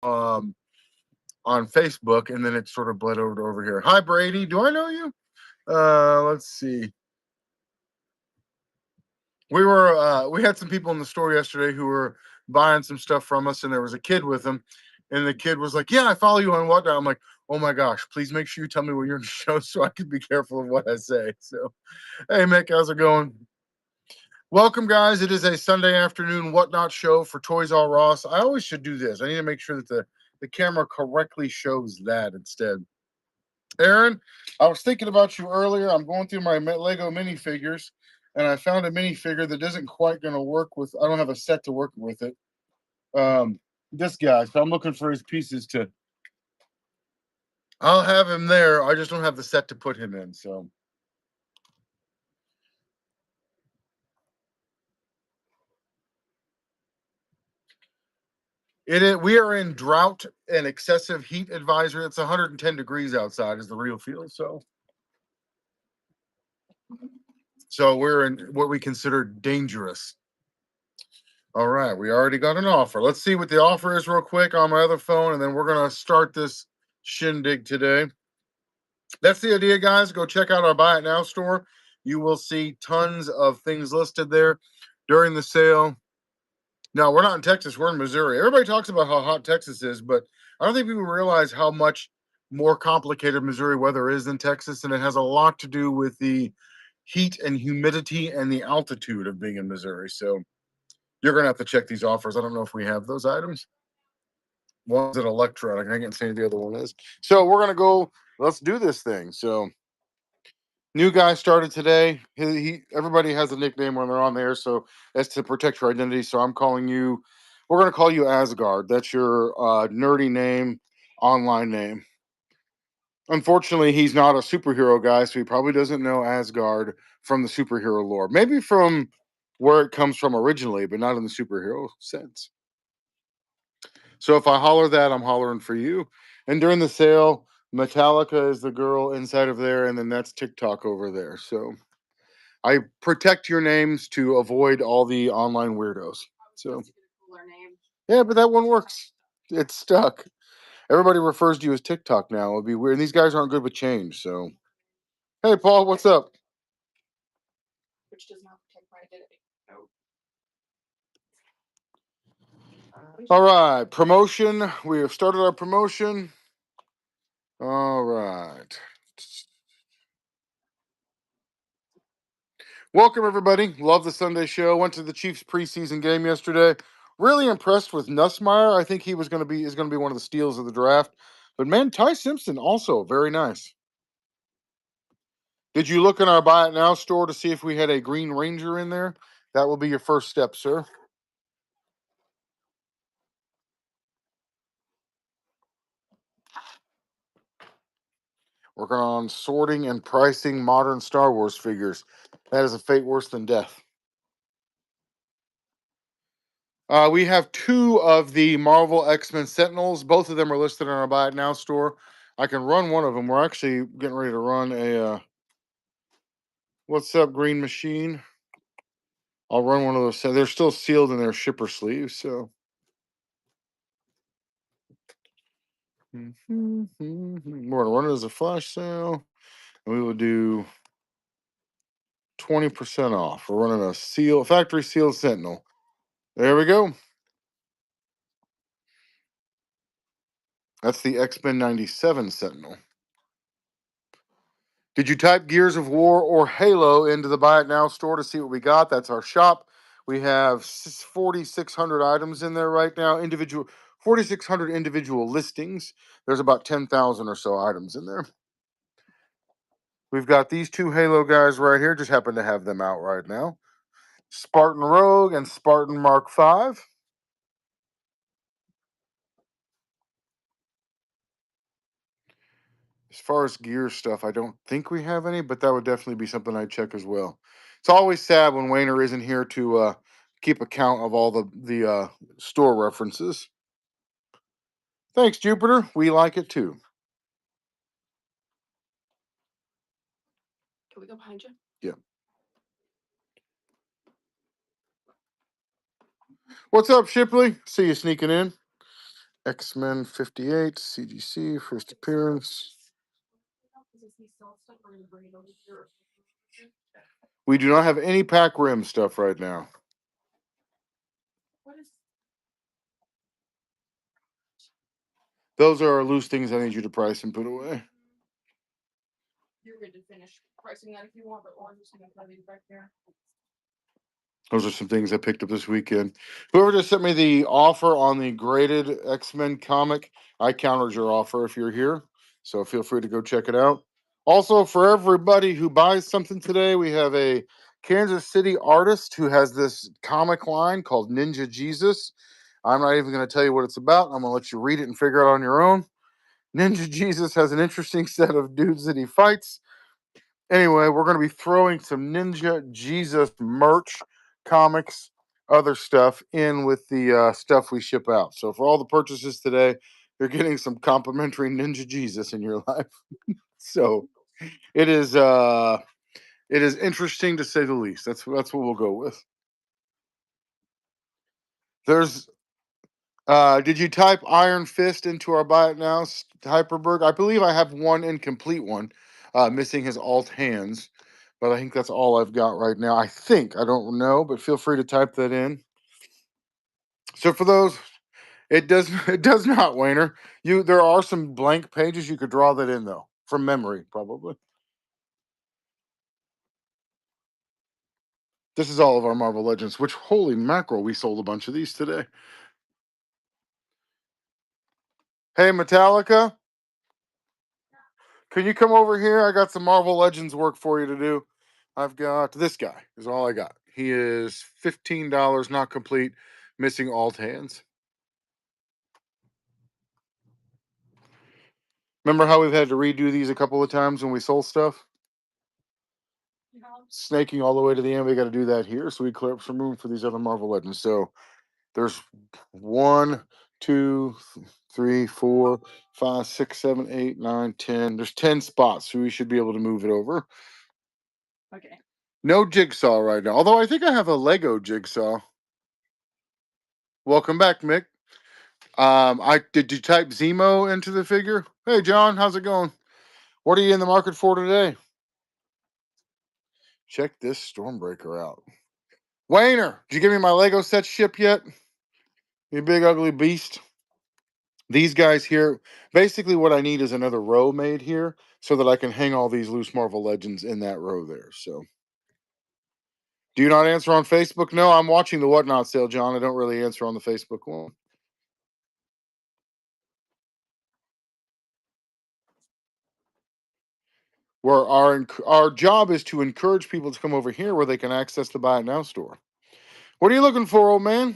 on Facebook, and then it sort of bled over to over here. Hi, Brady. Do I know you? Let's see. We had some people in the store yesterday who were buying some stuff from us, and there was a kid with them, and the kid was like, "Yeah, I follow you on whatnot." I'm like, "Oh my gosh, please make sure you tell me when you're in the show so I can be careful of what I say." So, hey, Mick, how's it going? Welcome, guys. It is a Sunday afternoon whatnot show for Toys R Us. I always should do this. I need to make sure that the camera correctly shows that instead. Aaron, I was thinking about you earlier. I'm going through my Lego minifigures, and I found a minifigure that isn't quite going to work with. I don't have a set to work with it. This guy. So I'm looking for his pieces to. I'll have him there. I just don't have the set to put him in. So. We are in drought and excessive heat advisory. It's 110 degrees outside is the real feel. So we're in what we consider dangerous. All right, we already got an offer. Let's see what the offer is real quick on my other phone, and then we're gonna start this shindig today. That's the idea, guys. Go check out our Buy It Now store. You will see tons of things listed there during the sale. Now, we're not in Texas, we're in Missouri. Everybody talks about how hot Texas is, but I don't think people realize how much more complicated Missouri weather is than Texas, and it has a lot to do with the heat and humidity and the altitude of being in Missouri. So you're going to have to check these offers. I don't know if we have those items. One's an electronic. I can't say who the other one is. So we're going to go. Let's do this thing. So new guy started today. Everybody has a nickname when they're on there, so that's to protect your identity. So I'm calling you. We're going to call you Asgard. That's your nerdy name, online name. Unfortunately, he's not a superhero guy, so he probably doesn't know Asgard from the superhero lore. Maybe from where it comes from originally, but not in the superhero sense. So if I holler that, I'm hollering for you. And during the sale, Metallica is the girl inside of there, and then that's TikTok over there. So I protect your names to avoid all the online weirdos. So yeah, but that one works. It's stuck. Everybody refers to you as TikTok now. It'd be weird. And these guys aren't good with change. So hey, Paul, what's up? Which does not protect my identity. All right, promotion. We have started our promotion. All right. Welcome everybody. Love the Sunday show. Went to the Chiefs preseason game yesterday. Really impressed with Nussmeier. I think he is going to be one of the steals of the draft. But man, Ty Simpson also very nice. Did you look in our Buy It Now store to see if we had a Green Ranger in there? That will be your first step, sir. Working on sorting and pricing modern Star Wars figures. That is a fate worse than death. We have two of the Marvel X-Men Sentinels. Both of them are listed on our Buy It Now store. I can run one of them. We're actually getting ready to run a what's up, Green Machine? I'll run one of those. They're still sealed in their shipper sleeves, so. We're gonna run it as a flash sale, and we will do 20% off. We're running a factory sealed Sentinel. There we go. That's the X-Men 97 Sentinel. Did you type Gears of War or Halo into the Buy It Now store to see what we got? That's our shop. We have 4,600 items in there right now. 4,600 individual listings. There's about 10,000 or so items in there. We've got these two Halo guys right here. Just happen to have them out right now. Spartan Rogue and Spartan Mark V. As far as gear stuff, I don't think we have any, but that would definitely be something I'd check as well. It's always sad when Wayner isn't here to keep account of all the store references. Thanks, Jupiter. We like it too. Can we go behind you? Yeah. What's up, Shipley? See you sneaking in. X-Men 58, CGC, first appearance. We do not have any pack rim stuff right now. Those are loose things I need you to price and put away. You're good to finish pricing that if you want, but I'm just going to put these back there. Those are some things I picked up this weekend. Whoever just sent me the offer on the graded X-Men comic, I countered your offer if you're here. So feel free to go check it out. Also, for everybody who buys something today, we have a Kansas City artist who has this comic line called Ninja Jesus. I'm not even going to tell you what it's about. I'm going to let you read it and figure it out on your own. Ninja Jesus has an interesting set of dudes that he fights. Anyway, we're going to be throwing some Ninja Jesus merch, comics, other stuff in with the stuff we ship out. So for all the purchases today, you're getting some complimentary Ninja Jesus in your life. So it is interesting to say the least. That's what we'll go with. There's did you type Iron Fist into our buy it now, Hyperberg? I believe I have one incomplete one, missing his alt hands, but I think that's all I've got right now. I think I don't know, but feel free to type that in. So for those, it does it does not, Wayner. There are some blank pages you could draw that in though, from memory probably. This is all of our Marvel Legends. Which holy mackerel, we sold a bunch of these today. Hey Metallica. Can you come over here? I got some Marvel Legends work for you to do. I've got this guy, is all I got. He is $15, not complete, missing alt hands. Remember how we've had to redo these a couple of times when we sold stuff? Snaking all the way to the end, we got to do that here. So we clear up some room for these other Marvel Legends. So there's 1, 2, 3, 4, 5, 6, 7, 8, 9, 10. There's 10 spots, so we should be able to move it over. Okay. No jigsaw right now. Although I think I have a Lego jigsaw. Welcome back, Mick. Did you type Zemo into the figure? Hey John, how's it going? What are you in the market for today? Check this Stormbreaker out. Wayner, did you give me my Lego set ship yet? You big ugly beast. These guys here, basically what I need is another row made here so that I can hang all these loose Marvel Legends in that row there. So do you not answer on Facebook? No, I'm watching the Whatnot sale, John. I don't really answer on the Facebook one. Where our job is to encourage people to come over here where they can access the Buy It Now store. What are you looking for, old man?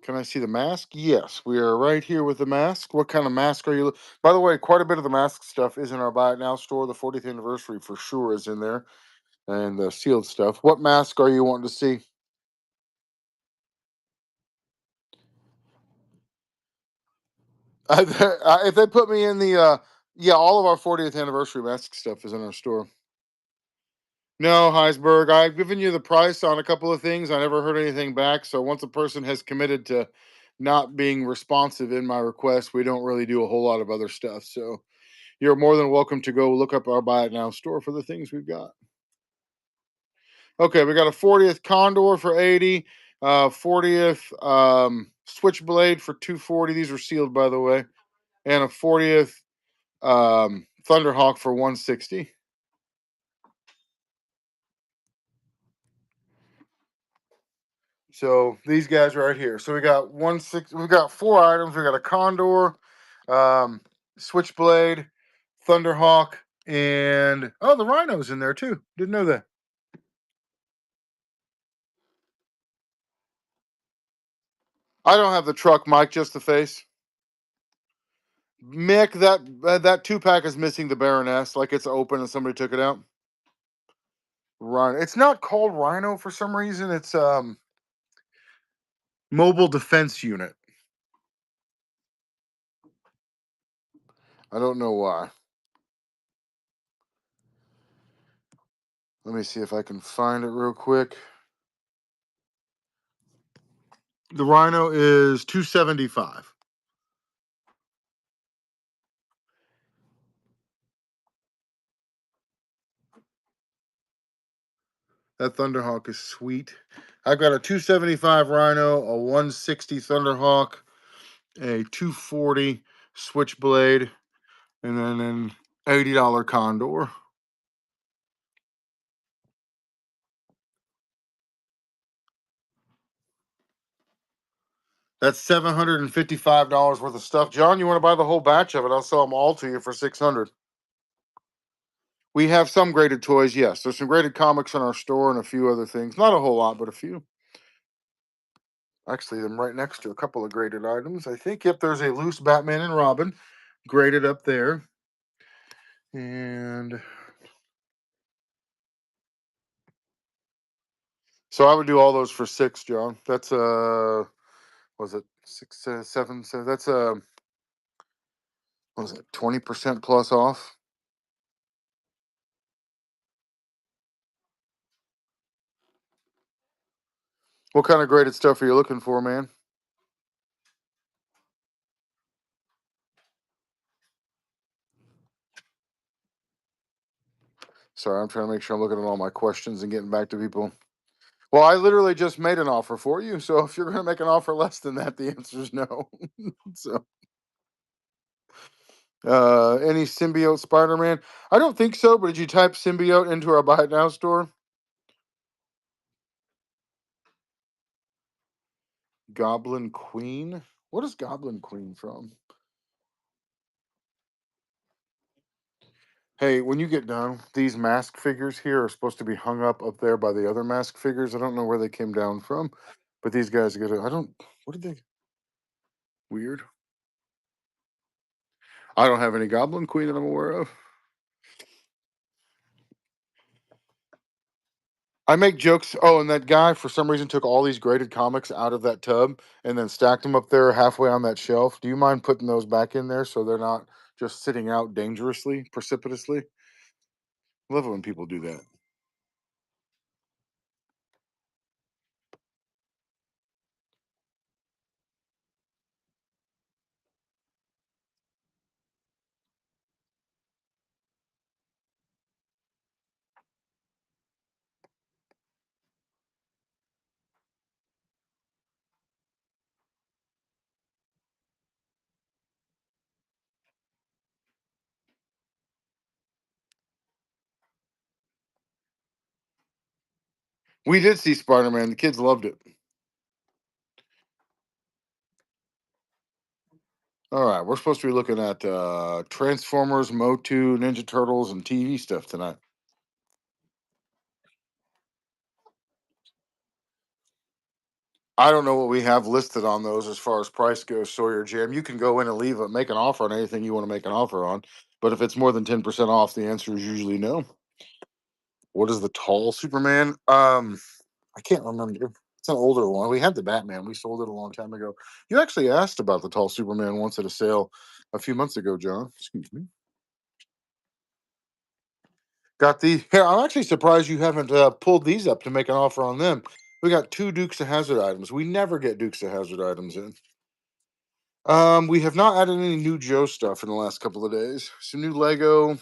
Can I see the mask? Yes, we are right here with the mask. What kind of mask are you? By the way, quite a bit of the mask stuff is in our Buy It Now store. The 40th anniversary for sure is in there, and the sealed stuff. What mask are you wanting to see? If they put me in the, yeah, all of our 40th anniversary mask stuff is in our store. No, Heisberg, I've given you the price on a couple of things. I never heard anything back. So once a person has committed to not being responsive in my request, we don't really do a whole lot of other stuff. So you're more than welcome to go look up our Buy It Now store for the things we've got. Okay, we got a 40th Condor for 80, 40th Switchblade for 240. These are sealed, by the way, and a 40th Thunderhawk for 160. So these guys right here. So we got 160. We got 4 items. We got a Condor, um, Switchblade, Thunderhawk, and oh, the Rhino's in there too. Didn't know that. I don't have the truck, Mike. Just the face. Mick, that 2-pack is missing the Baroness. Like it's open and somebody took it out. Rhino. It's not called Rhino for some reason. It's Mobile Defense Unit. I don't know why. Let me see if I can find it real quick. The Rhino is 275. That Thunderhawk is sweet. I've got a 275 Rhino, a 160 Thunderhawk, a 240 Switchblade, and then an $80 Condor. That's $755 worth of stuff. John, you want to buy the whole batch of it? I'll sell them all to you for 600. We have some graded toys, yes. There's some graded comics in our store and a few other things. Not a whole lot, but a few. Actually, I'm right next to a couple of graded items. I think, yep, there's a loose Batman and Robin graded up there. And so I would do all those for six, John. That's was it six, seven? So that's what was it 20% plus off? What kind of graded stuff are you looking for, man? Sorry, I'm trying to make sure I'm looking at all my questions and getting back to people. Well, I literally just made an offer for you. So if you're going to make an offer less than that, the answer is no. So, any symbiote Spider-Man? I don't think so. But did you type symbiote into our Buy It Now store? Goblin Queen. What is Goblin Queen from? Hey, when you get done, these mask figures here are supposed to be hung up there by the other mask figures. I don't know where they came down from, but these guys get it. I don't. What did they? Weird. I don't have any Goblin Queen that I'm aware of. I make jokes. Oh, and that guy for some reason took all these graded comics out of that tub and then stacked them up there halfway on that shelf. Do you mind putting those back in there so they're not just sitting out dangerously, precipitously? I love it when people do that. We did see Spider Man. The kids loved it. All right, we're supposed to be looking at Transformers, MOTU, Ninja Turtles, and TV stuff tonight. I don't know what we have listed on those as far as price goes, Sawyer Jam. You can go in and make an offer on anything you want to make an offer on. But if it's more than 10% off, the answer is usually no. What is the tall Superman? I can't remember. It's an older one. We had the Batman. We sold it a long time ago. You actually asked about the tall Superman once at a sale a few months ago, John. Excuse me. Got the here. I'm actually surprised you haven't pulled these up to make an offer on them. We got two Dukes of Hazard items. We never get Dukes of Hazard items in. We have not added any new Joe stuff in the last couple of days. Some new Lego.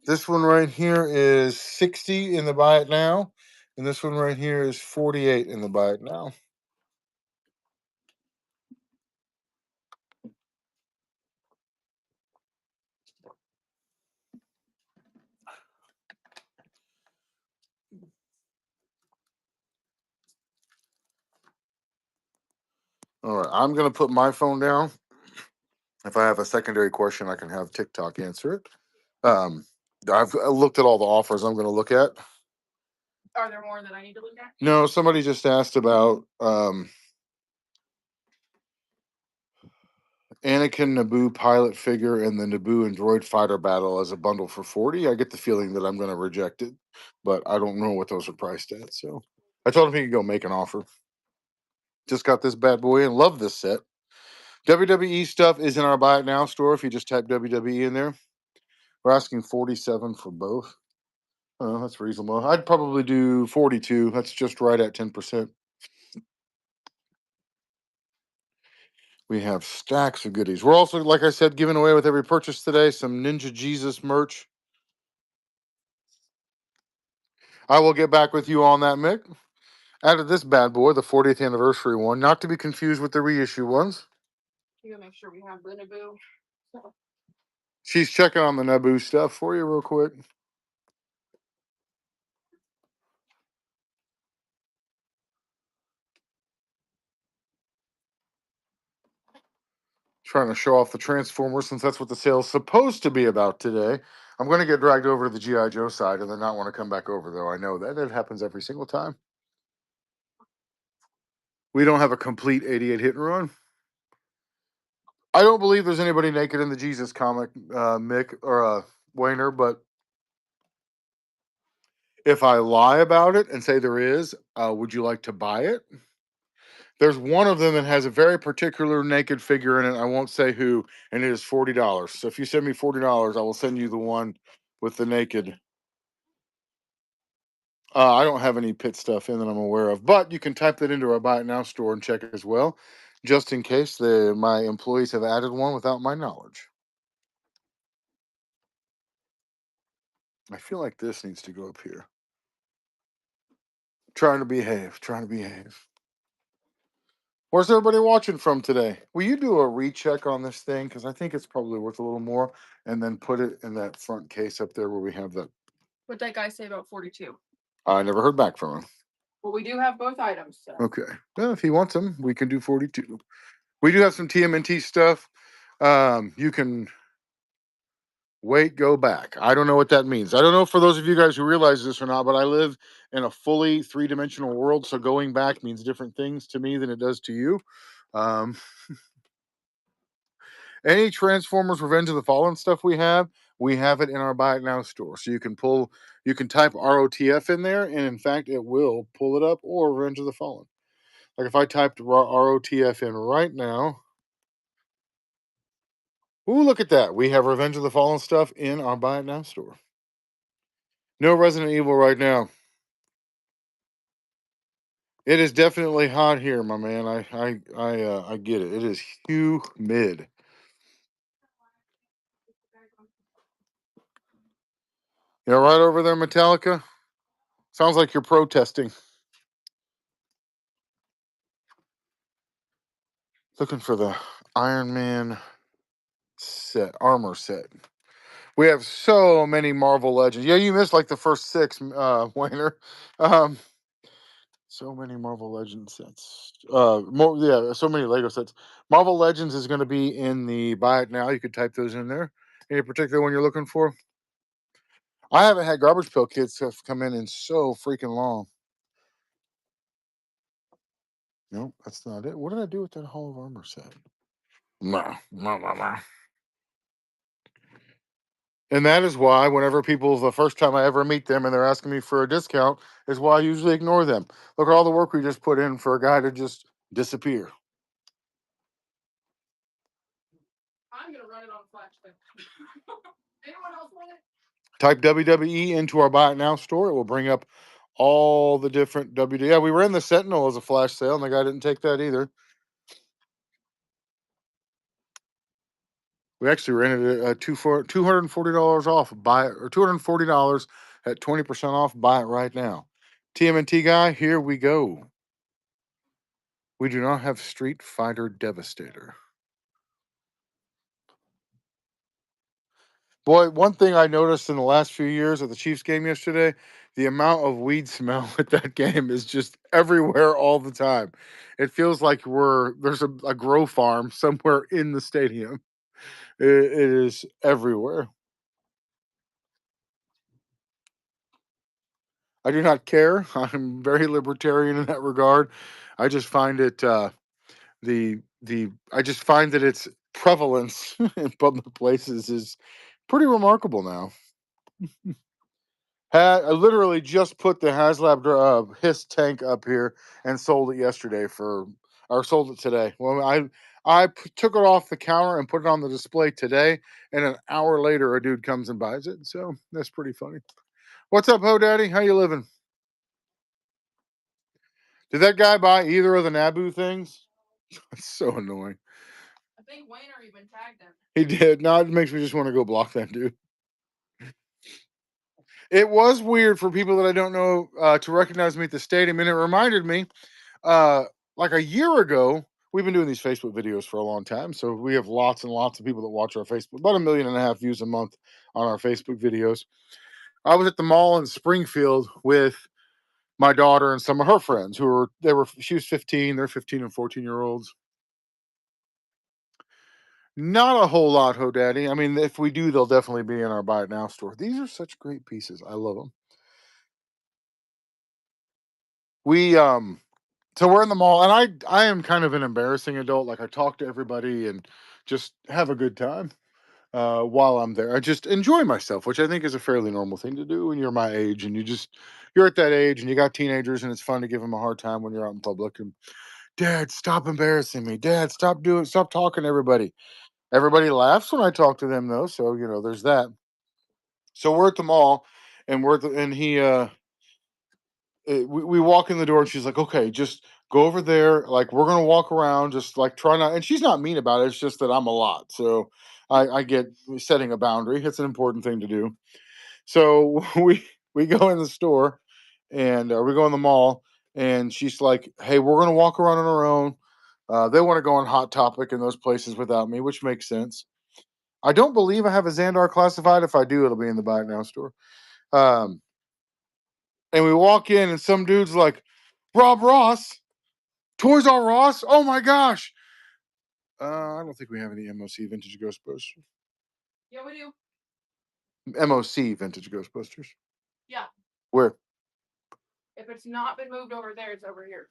This one right here is 60 in the buy it now, and this one right here is 48 in the buy it now. All right, I'm gonna put my phone down. If I have a secondary question, I can have TikTok answer it. Um, I've looked at all the offers I'm going to look at. Are there more that I need to look at? No, somebody just asked about Anakin Naboo pilot figure and the Naboo and droid fighter battle as a bundle for 40. I get the feeling that I'm going to reject it, but I don't know what those are priced at. So I told him he could go make an offer. Just got this bad boy and love this set. WWE stuff is in our Buy It Now store. If you just type WWE in there, we're asking 47 for both. Oh, that's reasonable. I'd probably do 42. That's just right at 10%. We have stacks of goodies. We're also, like I said, giving away with every purchase today some Ninja Jesus merch. I will get back with you on that, Mick. Out of this bad boy, the 40th anniversary one, not to be confused with the reissue ones. You gotta make sure we have the Naboo. She's checking on the Naboo stuff for you real quick. Trying to show off the Transformers since that's what the sale's supposed to be about today. I'm going to get dragged over to the G.I. Joe side and then not want to come back over, though. I know that. It happens every single time. We don't have a complete 88 hit and run. I don't believe there's anybody naked in the Jesus comic, Mick or Wayner, but if I lie about it and say there is, would you like to buy it? There's one of them that has a very particular naked figure in it. I won't say who, and it is $40. So if you send me $40, I will send you the one with the naked. I don't have any pit stuff in that I'm aware of, but you can type that into our Buy It Now store and check it as well, just in case my employees have added one without my knowledge. I feel like this needs to go up here. Trying to behave. Where's everybody watching from today? Will you do a recheck on this thing? Because I think it's probably worth a little more, and then put it in that front case up there where we have that. What'd that guy say about 42? I never heard back from him. Well, we do have both items. So. Okay. Well, if he wants them, we can do 42. We do have some TMNT stuff. You can wait, go back. I don't know what that means. I don't know for those of you guys who realize this or not, but I live in a fully three-dimensional world, so going back means different things to me than it does to you. Any Transformers Revenge of the Fallen stuff we have it in our Buy It Now store. So you can type ROTF in there, and in fact, it will pull it up, or Revenge of the Fallen. Like if I typed ROTF in right now, ooh, look at that. We have Revenge of the Fallen stuff in our Buy It Now store. No Resident Evil right now. It is definitely hot here, my man. I get it. It is humid. Yeah, right over there, Metallica. Sounds like you're protesting. Looking for the Iron Man armor set. We have so many Marvel Legends. Yeah, you missed like the first 6, Wayner. So many Marvel Legends sets. So many Lego sets. Marvel Legends is going to be in the Buy It Now. You could type those in there. Any particular one you're looking for? I haven't had Garbage Pail Kids stuff come in so freaking long. Nope, that's not it. What did I do with that Hall of Armor set? Nah. And that is why whenever the first time I ever meet them and they're asking me for a discount, is why I usually ignore them. Look at all the work we just put in for a guy to just disappear. I'm going to run it on Flash. Anyone else want it? Type WWE into our Buy It Now store. It will bring up all the different WWE. Yeah, we ran the Sentinel as a flash sale, and the guy didn't take that either. We actually rented it at $240 off. Buy it, or $240 at 20% off. Buy it right now. TMNT guy, here we go. We do not have Street Fighter Devastator. Boy, one thing I noticed in the last few years at the Chiefs game yesterday, the amount of weed smell at that game is just everywhere all the time. It feels like there's a grow farm somewhere in the stadium. It is everywhere. I do not care. I'm very libertarian in that regard. I just find it I just find that its prevalence in public places is pretty remarkable now. I literally just put the HasLab Hiss tank up here and sold it yesterday or sold it today. Well, took it off the counter and put it on the display today, and an hour later, a dude comes and buys it. So that's pretty funny. What's up, Ho Daddy? How you living? Did that guy buy either of the Naboo things? That's so annoying. think Wayner even tagged him. He did. Now it makes me just want to go block that dude. It was weird for people that I don't know to recognize me at the stadium, and it reminded me, uh, like a year ago. We've been doing these Facebook videos for a long time, so we have lots and lots of people that watch our Facebook. About 1.5 million views a month on our Facebook videos. I was at the mall in Springfield with my daughter and some of her friends she was 15, they're 15 and 14-year-olds. Not a whole lot, Ho Daddy. I mean, if we do, they'll definitely be in our Buy It Now store. These are such great pieces. I love them. We so we're in the mall, and I am kind of an embarrassing adult. Like I talk to everybody and just have a good time while I'm there. I just enjoy myself, which I think is a fairly normal thing to do when you're my age and you're at that age and you got teenagers and it's fun to give them a hard time when you're out in public. And Dad, stop embarrassing me. Dad, stop talking to everybody. Everybody laughs when I talk to them though, so there's that. So we're at the mall, and we walk in the door, and she's like, "Okay, just go over there. Like we're gonna walk around, just like try not." And she's not mean about it. It's just that I'm a lot, so I get setting a boundary. It's an important thing to do. So we go in the store, and we go in the mall, and she's like, "Hey, we're gonna walk around on our own." They want to go on Hot Topic in those places without me, which makes sense. I don't believe I have a Xandar classified. If I do, it'll be in the Buy It Now store. Um, and we walk in, and some dude's like, "Rob Ross, Toys R Us. Oh my gosh!" I don't think we have any MOC vintage Ghostbusters. Yeah, we do. MOC vintage Ghostbusters. Yeah. Where? If it's not been moved over there, it's over here.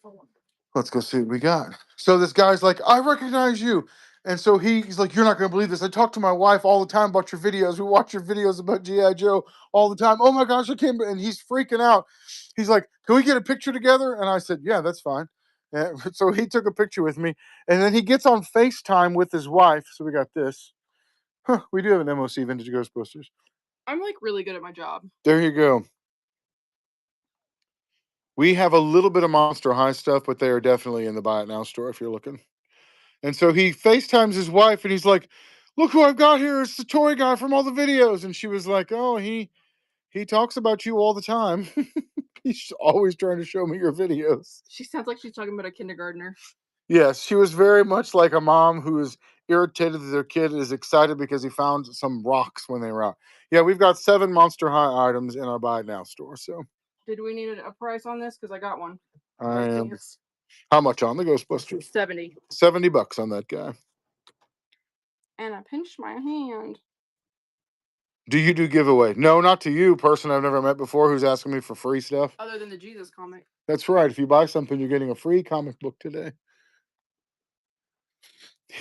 Let's go see what we got. So this guy's like, "I recognize you." And so he's like, "You're not going to believe this. I talk to my wife all the time about your videos. We watch your videos about G.I. Joe all the time. Oh my gosh, I can't." And he's freaking out. He's like, "Can we get a picture together?" And I said, "Yeah, that's fine." And so he took a picture with me. And then he gets on FaceTime with his wife. So we got this. Huh, we do have an MOC Vintage Ghostbusters. I'm like really good at my job. There you go. We have a little bit of Monster High stuff, but they are definitely in the Buy It Now store if you're looking. And so he FaceTimes his wife, and he's like, "Look who I've got here. It's the toy guy from all the videos." And she was like, "Oh, he talks about you all the time. He's always trying to show me your videos." She sounds like she's talking about a kindergartner. Yes, she was very much like a mom who is irritated that their kid is excited because he found some rocks when they were out. Yeah, we've got 7 Monster High items in our Buy It Now store. So Did we need a price on this? Because I got one. I am. How much on the Ghostbusters? 70. $70 on that guy. And I pinched my hand. Do you do giveaway? No, not to you, person I've never met before who's asking me for free stuff. Other than the Jesus comic. That's right. If you buy something, you're getting a free comic book today.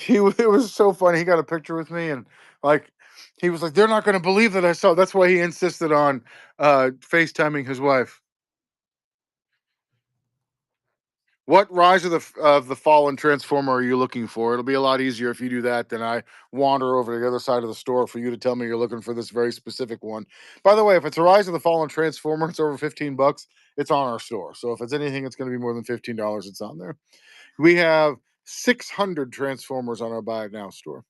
It was so funny. He got a picture with me, and like he was like, "They're not going to believe that I saw." That's why he insisted on FaceTiming his wife. What Rise of the Fallen Transformer are you looking for? It'll be a lot easier if you do that than I wander over to the other side of the store for you to tell me you're looking for this very specific one. By the way, if it's a Rise of the Fallen Transformer, it's over $15. It's on our store. So if it's anything, it's going to be more than $15. It's on there. We have 600 Transformers on our Buy It Now store.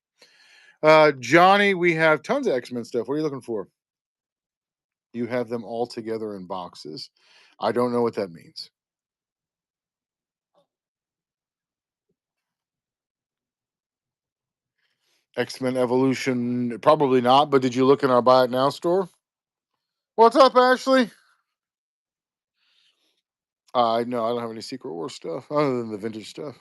Johnny, we have tons of X-Men stuff. What are you looking for? You have them all together in boxes. I don't know what that means. X-Men Evolution, probably not, but did you look in our Buy It Now store? What's up, Ashley? No, I don't have any Secret Wars stuff other than the vintage stuff.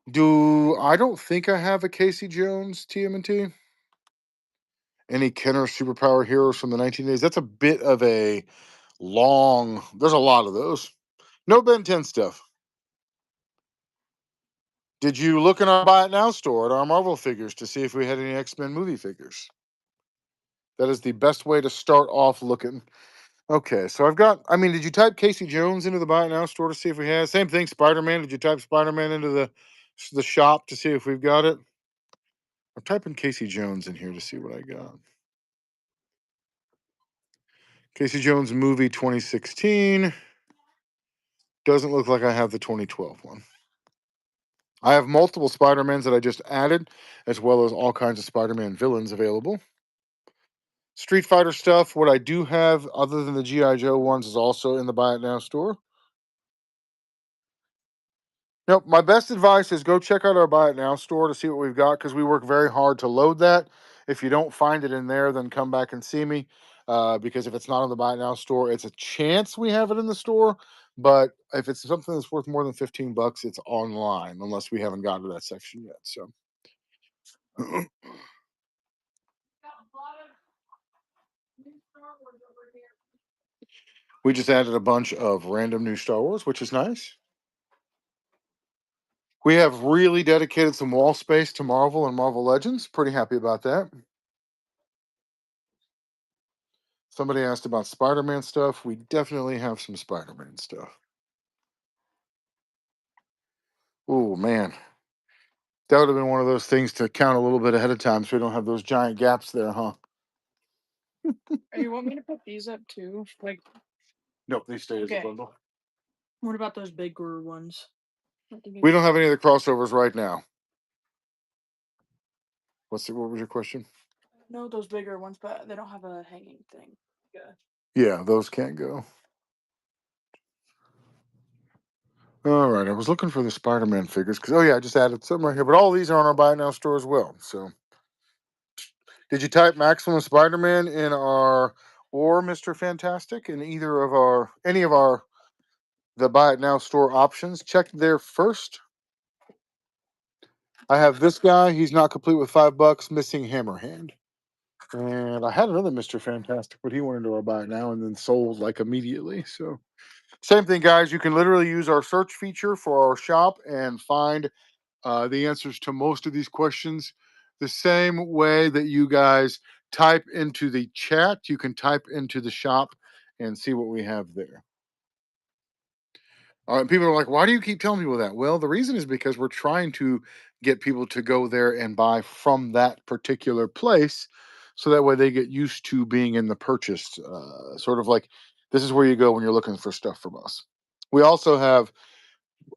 I don't think I have a Casey Jones TMNT. Any Kenner superpower heroes from the 1980s? That's a bit of a long. There's a lot of those. No Ben 10 stuff. Did you look in our Buy It Now store at our Marvel figures to see if we had any X-Men movie figures? That is the best way to start off looking. Okay, so I mean, did you type Casey Jones into the Buy It Now store to see if we had? Same thing, Spider-Man. Did you type Spider-Man into the shop to see if we've got it? I'm typing Casey Jones in here to see what I got. Casey Jones movie 2016. Doesn't look like I have the 2012 one. I have multiple Spider-Mans that I just added, as well as all kinds of Spider-Man villains available. Street Fighter stuff, what I do have, other than the G.I. Joe ones, is also in the Buy It Now store. Nope. My best advice is go check out our Buy It Now store to see what we've got because we work very hard to load that. If you don't find it in there, then come back and see me. Because if it's not in the Buy It Now store, it's a chance we have it in the store. But if it's something that's worth more than $15, it's online, unless we haven't gotten to that section yet. So we just added a bunch of random new Star Wars, which is nice. We have really dedicated some wall space to Marvel and Marvel Legends. Pretty happy about that. Somebody asked about Spider-Man stuff. We definitely have some Spider-Man stuff. Oh man, that would have been one of those things to count a little bit ahead of time, so we don't have those giant gaps there, huh? Hey, you want me to put these up too? Like, Nope, they stay as a okay. bundle. What about those bigger ones? We don't have any of the crossovers right now. What was your question? No, those bigger ones, but they don't have a hanging thing. Yeah. Yeah, those can't go. All right, I was looking for the Spider-Man figures because I just added some right here, but all these are on our Buy It Now store as well. So, did you type Maximum Spider-Man in our or Mr. Fantastic in either of our any of our the Buy It Now store options? Check there first. I have this guy. He's not complete with $5, missing hammer hand. And I had another Mr. Fantastic, but he went into our Buy It Now and then sold like immediately. So, same thing, guys. You can literally use our search feature for our shop and find the answers to most of these questions the same way that you guys type into the chat. You can type into the shop and see what we have there. People are like, why do you keep telling people that? Well, the reason is because we're trying to get people to go there and buy from that particular place. So that way they get used to being in the purchase. Sort of like this is where you go when you're looking for stuff from us. We also have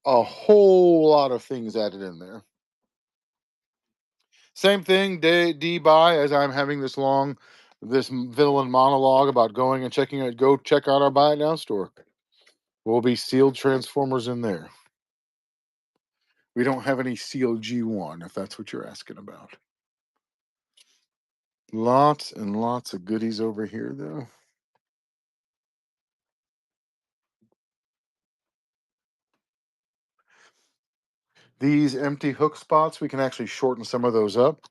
a whole lot of things added in there. Same thing, D buy as I'm having this villain monologue about going and checking it. Go check out our Buy It Now store. Will be sealed Transformers in there. We don't have any sealed G1, if that's what you're asking about. Lots and lots of goodies over here, though. These empty hook spots, we can actually shorten some of those up.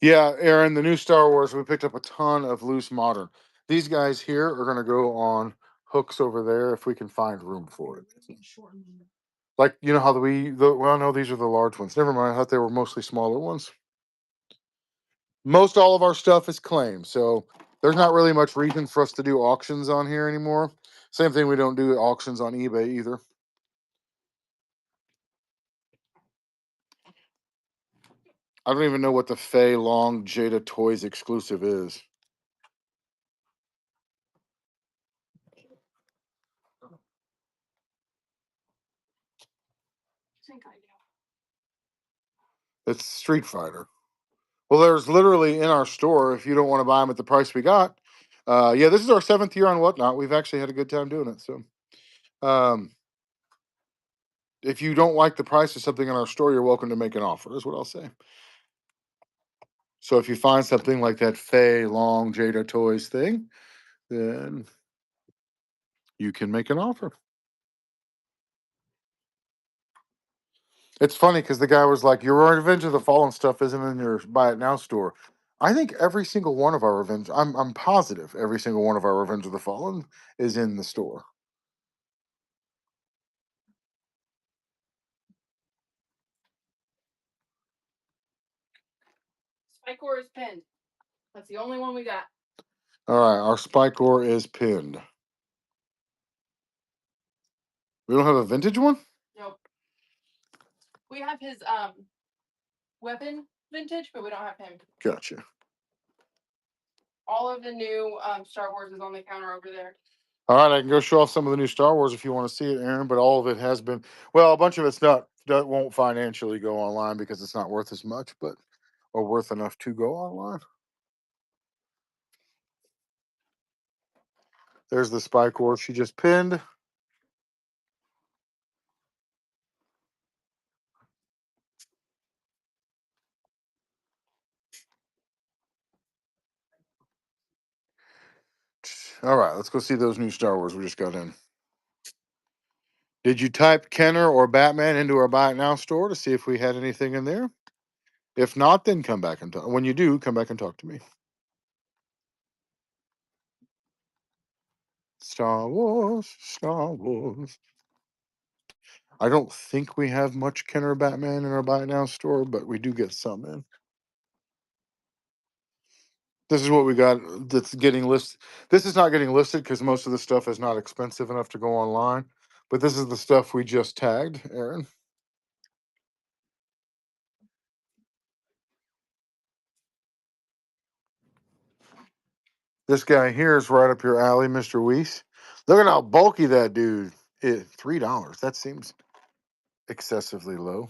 Yeah, Aaron, the new Star Wars, we picked up a ton of loose modern. These guys here are going to go on hooks over there if we can find room for it. Like, you know how well, no, these are the large ones. Never mind. I thought they were mostly smaller ones. Most all of our stuff is claimed, so there's not really much reason for us to do auctions on here anymore. Same thing, we don't do auctions on eBay either. I don't even know what the Fei Long Jada Toys exclusive is. It's Street Fighter. Well, there's literally in our store if you don't want to buy them at the price we got. Yeah, this is our 7th year on Whatnot. We've actually had a good time doing it. So, if you don't like the price of something in our store, you're welcome to make an offer. Is what I'll say. So, if you find something like that Fei Long Jada Toys thing, then you can make an offer. It's funny because the guy was like, "Your Revenge of the Fallen stuff isn't in your Buy It Now store." I think every single one of our Revenge, I'm positive every single one of our Revenge of the Fallen is in the store. Spike is pinned. That's the only one we got. All right, our Spike Ore is pinned. We don't have a vintage one? Nope. We have his weapon vintage, but we don't have him. Gotcha. All of the new Star Wars is on the counter over there. All right, I can go show off some of the new Star Wars if you want to see it, Aaron. But all of it has been, well, a bunch of it's not that won't financially go online because it's not worth as much, but or worth enough to go online. There's the spike horse she just pinned. All right, let's go see those new Star Wars we just got in. Did you type Kenner or Batman into our Buy It Now store to see if we had anything in there? If not, then come back and talk. When you do, come back and talk to me. Star Wars, Star Wars. I don't think we have much Kenner or Batman in our Buy It Now store, but we do get some in. This is what we got that's getting listed. This is not getting listed because most of the stuff is not expensive enough to go online. But this is the stuff we just tagged, Aaron. This guy here is right up your alley, Mr. Weiss. Look at how bulky that dude is. $3. That seems excessively low.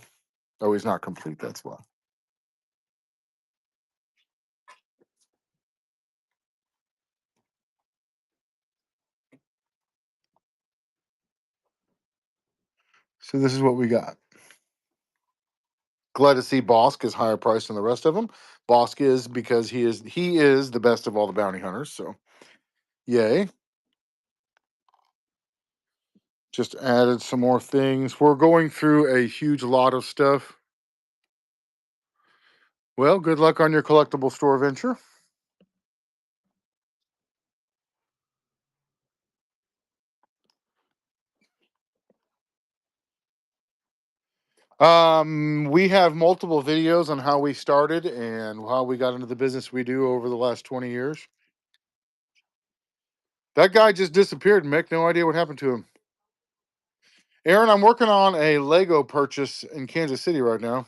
Oh, he's not complete. That's why. So this is what we got. Glad to see Bosk is higher priced than the rest of them. Bosk is because he is the best of all the bounty hunters. So yay. Just added some more things. We're going through a huge lot of stuff. Well, good luck on your collectible store venture. We have multiple videos on how we started and how we got into the business we do over the last 20 years. That guy just disappeared, Mick. No idea what happened to him. Aaron, I'm working on a Lego purchase in Kansas City right now.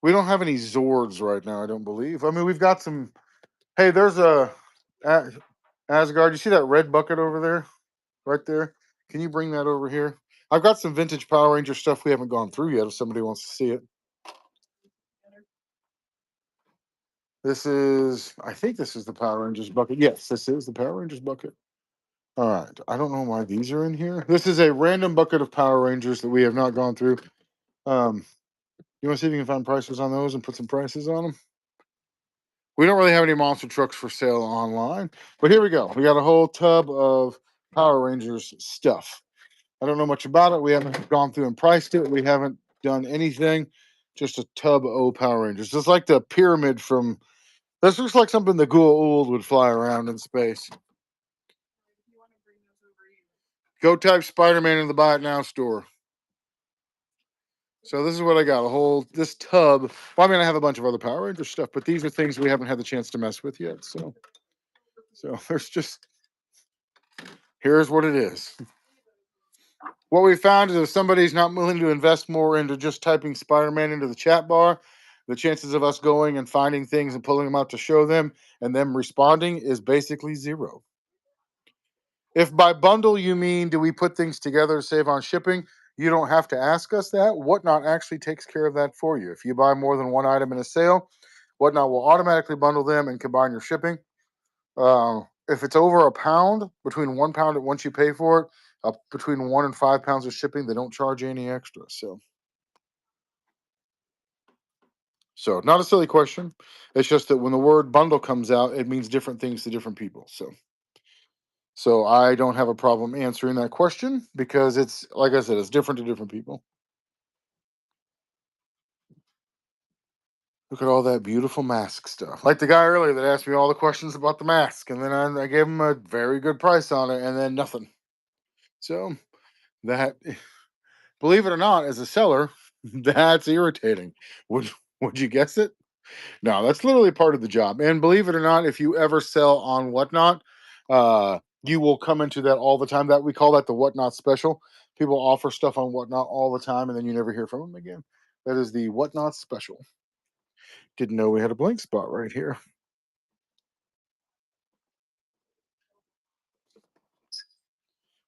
We don't have any Zords right now, I don't believe. I mean, we've got some. Hey, there's Asgard. You see that red bucket over there? Right there? Can you bring that over here? I've got some vintage Power Ranger stuff we haven't gone through yet if somebody wants to see it. I think this is the Power Rangers bucket. Yes, this is the Power Rangers bucket. All right. I don't know why these are in here. This is a random bucket of Power Rangers that we have not gone through. You want to see if you can find prices on those and put some prices on them? We don't really have any monster trucks for sale online, but here we go. We got a whole tub of Power Rangers stuff. I don't know much about it. We haven't gone through and priced it. We haven't done anything. Just a tub of old Power Rangers. Just like the pyramid from. This looks like something the Goa'uld would fly around in space. Go type Spider-Man in the Buy It Now store. So this is what I got. This tub. Well, I mean, I have a bunch of other Power Ranger stuff, but these are things we haven't had the chance to mess with yet. So there's just here's what it is. What we found is if somebody's not willing to invest more into just typing Spider-Man into the chat bar, the chances of us going and finding things and pulling them out to show them and them responding is basically zero. If by bundle you mean do we put things together to save on shipping, you don't have to ask us that. Whatnot actually takes care of that for you. If you buy more than one item in a sale, Whatnot will automatically bundle them and combine your shipping. If it's over a pound, between 1 pound and once you pay for it, between 1 and 5 pounds of shipping, they don't charge you any extra. So not a silly question. It's just that when the word bundle comes out, it means different things to different people. So I don't have a problem answering that question because it's like I said, it's different to different people. Look at all that beautiful mask stuff. Like the guy earlier that asked me all the questions about the mask, and then I gave him a very good price on it, and then nothing. So that, believe it or not, as a seller, that's irritating. Would you guess it? No, that's literally part of the job. And believe it or not, if you ever sell on Whatnot, you will come into that all the time. That we call that the Whatnot special. People offer stuff on Whatnot all the time, and then you never hear from them again. That is the Whatnot special. Didn't know we had a blank spot right here.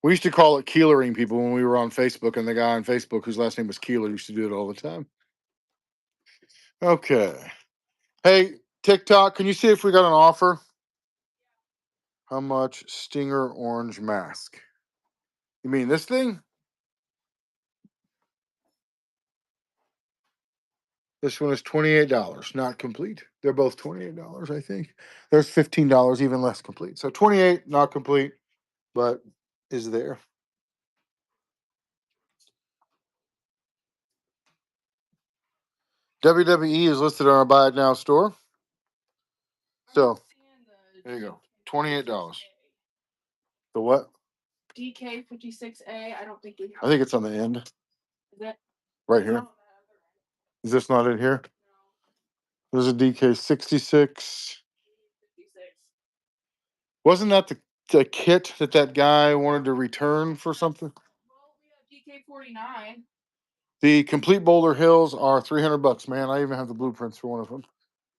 We used to call it keelering people when we were on Facebook, and the guy on Facebook whose last name was Keeler used to do it all the time. Okay. Hey, TikTok, can you see if we got an offer? How much Stinger orange mask? You mean this thing? This one is $28, not complete. They're both $28, I think. There's $15, even less complete. So 28, not complete, but is there. WWE is listed on our Buy It Now store. So there you go. $28. The what? DK56A. I don't think we have. I think it's on the end. Is it? Right here. Is this not in here? There's a DK66. Wasn't that the kit that guy wanted to return for something? Well, we have DK49. The complete Boulder Hills are $300, man. I even have the blueprints for one of them.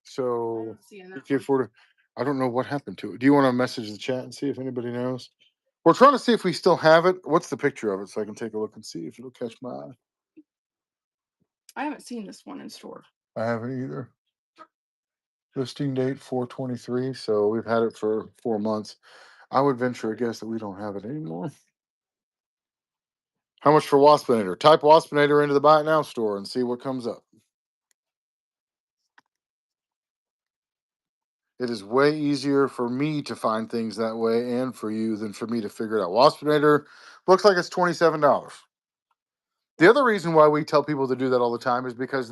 So DK40. I don't know what happened to it. Do you want to message the chat and see if anybody knows? We're trying to see if we still have it. What's the picture of it so I can take a look and see if it'll catch my eye? I haven't seen this one in store. I haven't either. Listing date 4/23. So we've had it for 4 months. I would venture a guess that we don't have it anymore. How much for Waspinator? Type Waspinator into the Buy It Now store and see what comes up. It is way easier for me to find things that way and for you than for me to figure it out. Waspinator looks like it's $27. The other reason why we tell people to do that all the time is because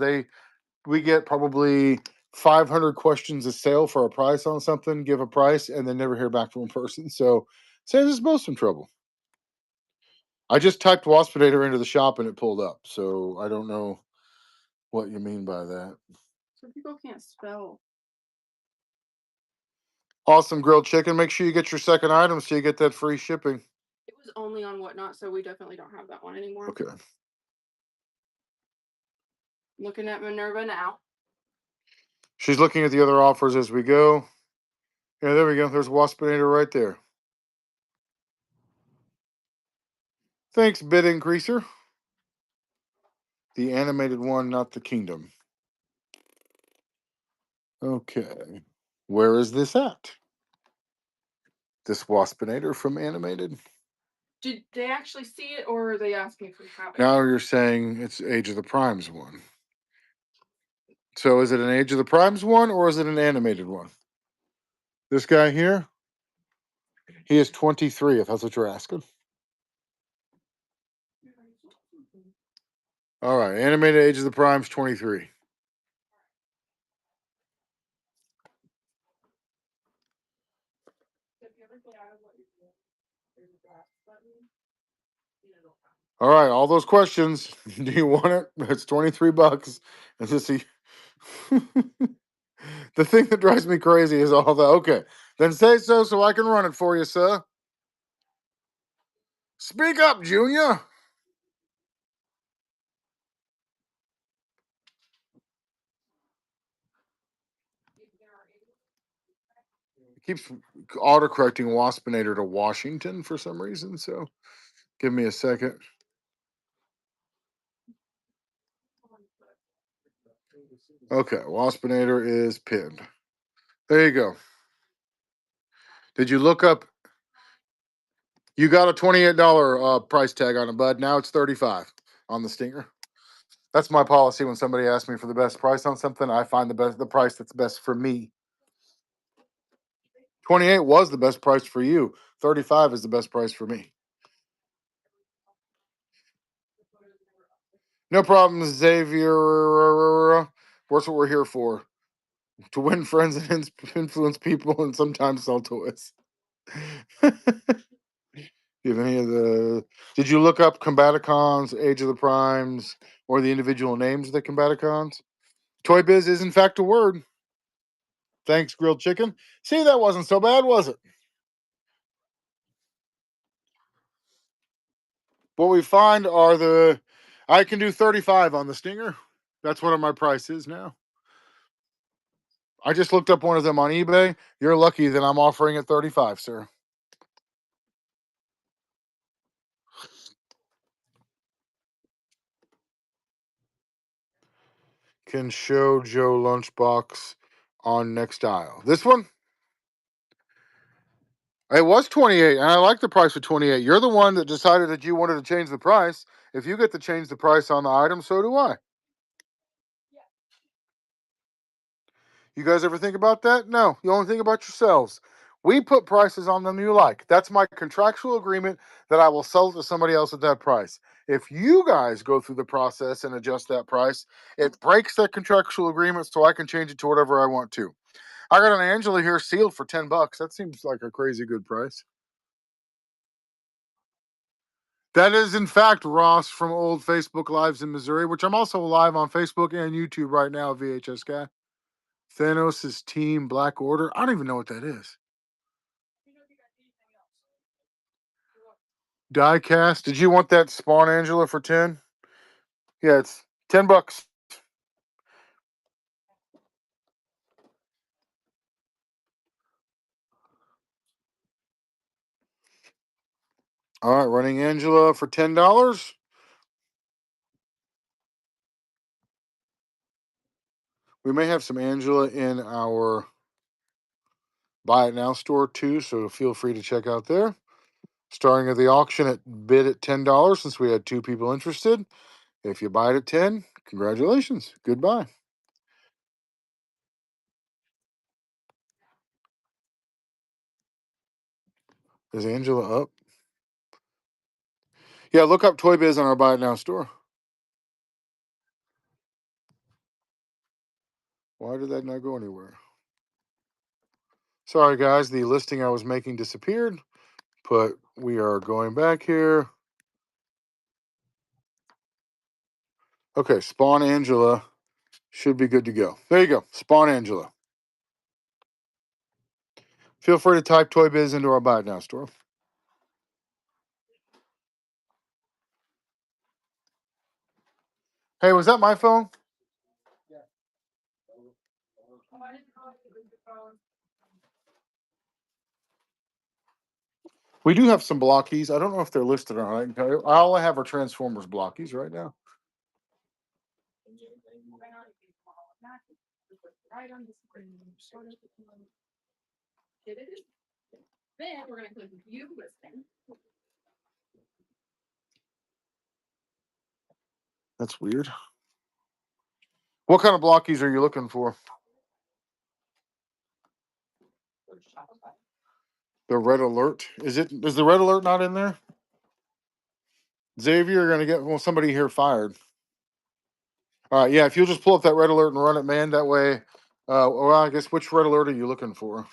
we get probably 500 questions a sale for a price on something, give a price, and then never hear back from a person. So saves us both some trouble. I just typed Waspinator into the shop and it pulled up. So I don't know what you mean by that. So people can't spell. Awesome grilled chicken. Make sure you get your second item so you get that free shipping. It was only on Whatnot, so we definitely don't have that one anymore. Okay. Looking at Minerva now. She's looking at the other offers as we go. Yeah, there we go. There's Waspinator right there. Thanks, Bid Increaser. The animated one, not the kingdom. Okay. Where is this at? This Waspinator from Animated? Did they actually see it, or are they asking if we have it? Now you're saying it's Age of the Primes one. So is it an Age of the Primes one or is it an animated one? This guy here? He is 23, if that's what you're asking. All right, animated Age of the Primes 23. All right, all those questions. Do you want it? It's $23. Is this a... The thing that drives me crazy is all the okay. Then say so I can run it for you, sir. Speak up, Junior. It keeps autocorrecting Waspinator to Washington for some reason. So give me a second. Okay, Waspinator is pinned. There you go. Did you look up? You got a $28 price tag on it, bud. Now it's $35 on the Stinger. That's my policy. When somebody asks me for the best price on something, I find the price that's best for me. 28 was the best price for you. 35 is the best price for me. No problem, Xavier. What's what we're here for? To win friends and influence people and sometimes sell toys. Do you have any of the... Did you look up Combaticons, Age of the Primes, or the individual names of the Combaticons? Toy Biz is in fact a word. Thanks, grilled chicken. See, that wasn't so bad, was it? What we find are I can do 35 on the Stinger. That's what my price is now. I just looked up one of them on eBay. You're lucky that I'm offering at 35, sir. can show Joe lunchbox on next aisle. This one? It was 28, and I like the price for 28. You're the one that decided that you wanted to change the price. If you get to change the price on the item, so do I. You guys ever think about that? No, you only think about yourselves. We put prices on them you like. That's my contractual agreement that I will sell it to somebody else at that price. If you guys go through the process and adjust that price, it breaks that contractual agreement so I can change it to whatever I want to. I got an Angela here sealed for $10. That seems like a crazy good price. That is, in fact, Ross from old Facebook Lives in Missouri, which I'm also live on Facebook and YouTube right now, VHS guy. Thanos' Team Black Order. I don't even know what that is. Diecast. Did you want that Spawn Angela for 10? Yeah, it's $10. All right, running Angela for $10. We may have some Angela in our Buy It Now store too, so feel free to check out there. Starting at the auction at bid at $10 since we had 2 people interested. If you buy it at 10, congratulations. Goodbye. Is Angela up? Yeah, look up Toy Biz on our Buy It Now store. Why did that not go anywhere? Sorry, guys. The listing I was making disappeared, but we are going back here. Okay, Spawn Angela should be good to go. There you go. Spawn Angela. Feel free to type Toy Biz into our Buy It Now store. Hey, was that my phone? We do have some blockies. I don't know if they're listed or not. I only have our Transformers blockies right now. Then we're going to click view listing. That's weird. What kind of blockies are you looking for? The red alert. Is the red alert not in there? Xavier, you're gonna get somebody here fired. All right, yeah, if you'll just pull up that red alert and run it, man, that way. Well, I guess which red alert are you looking for?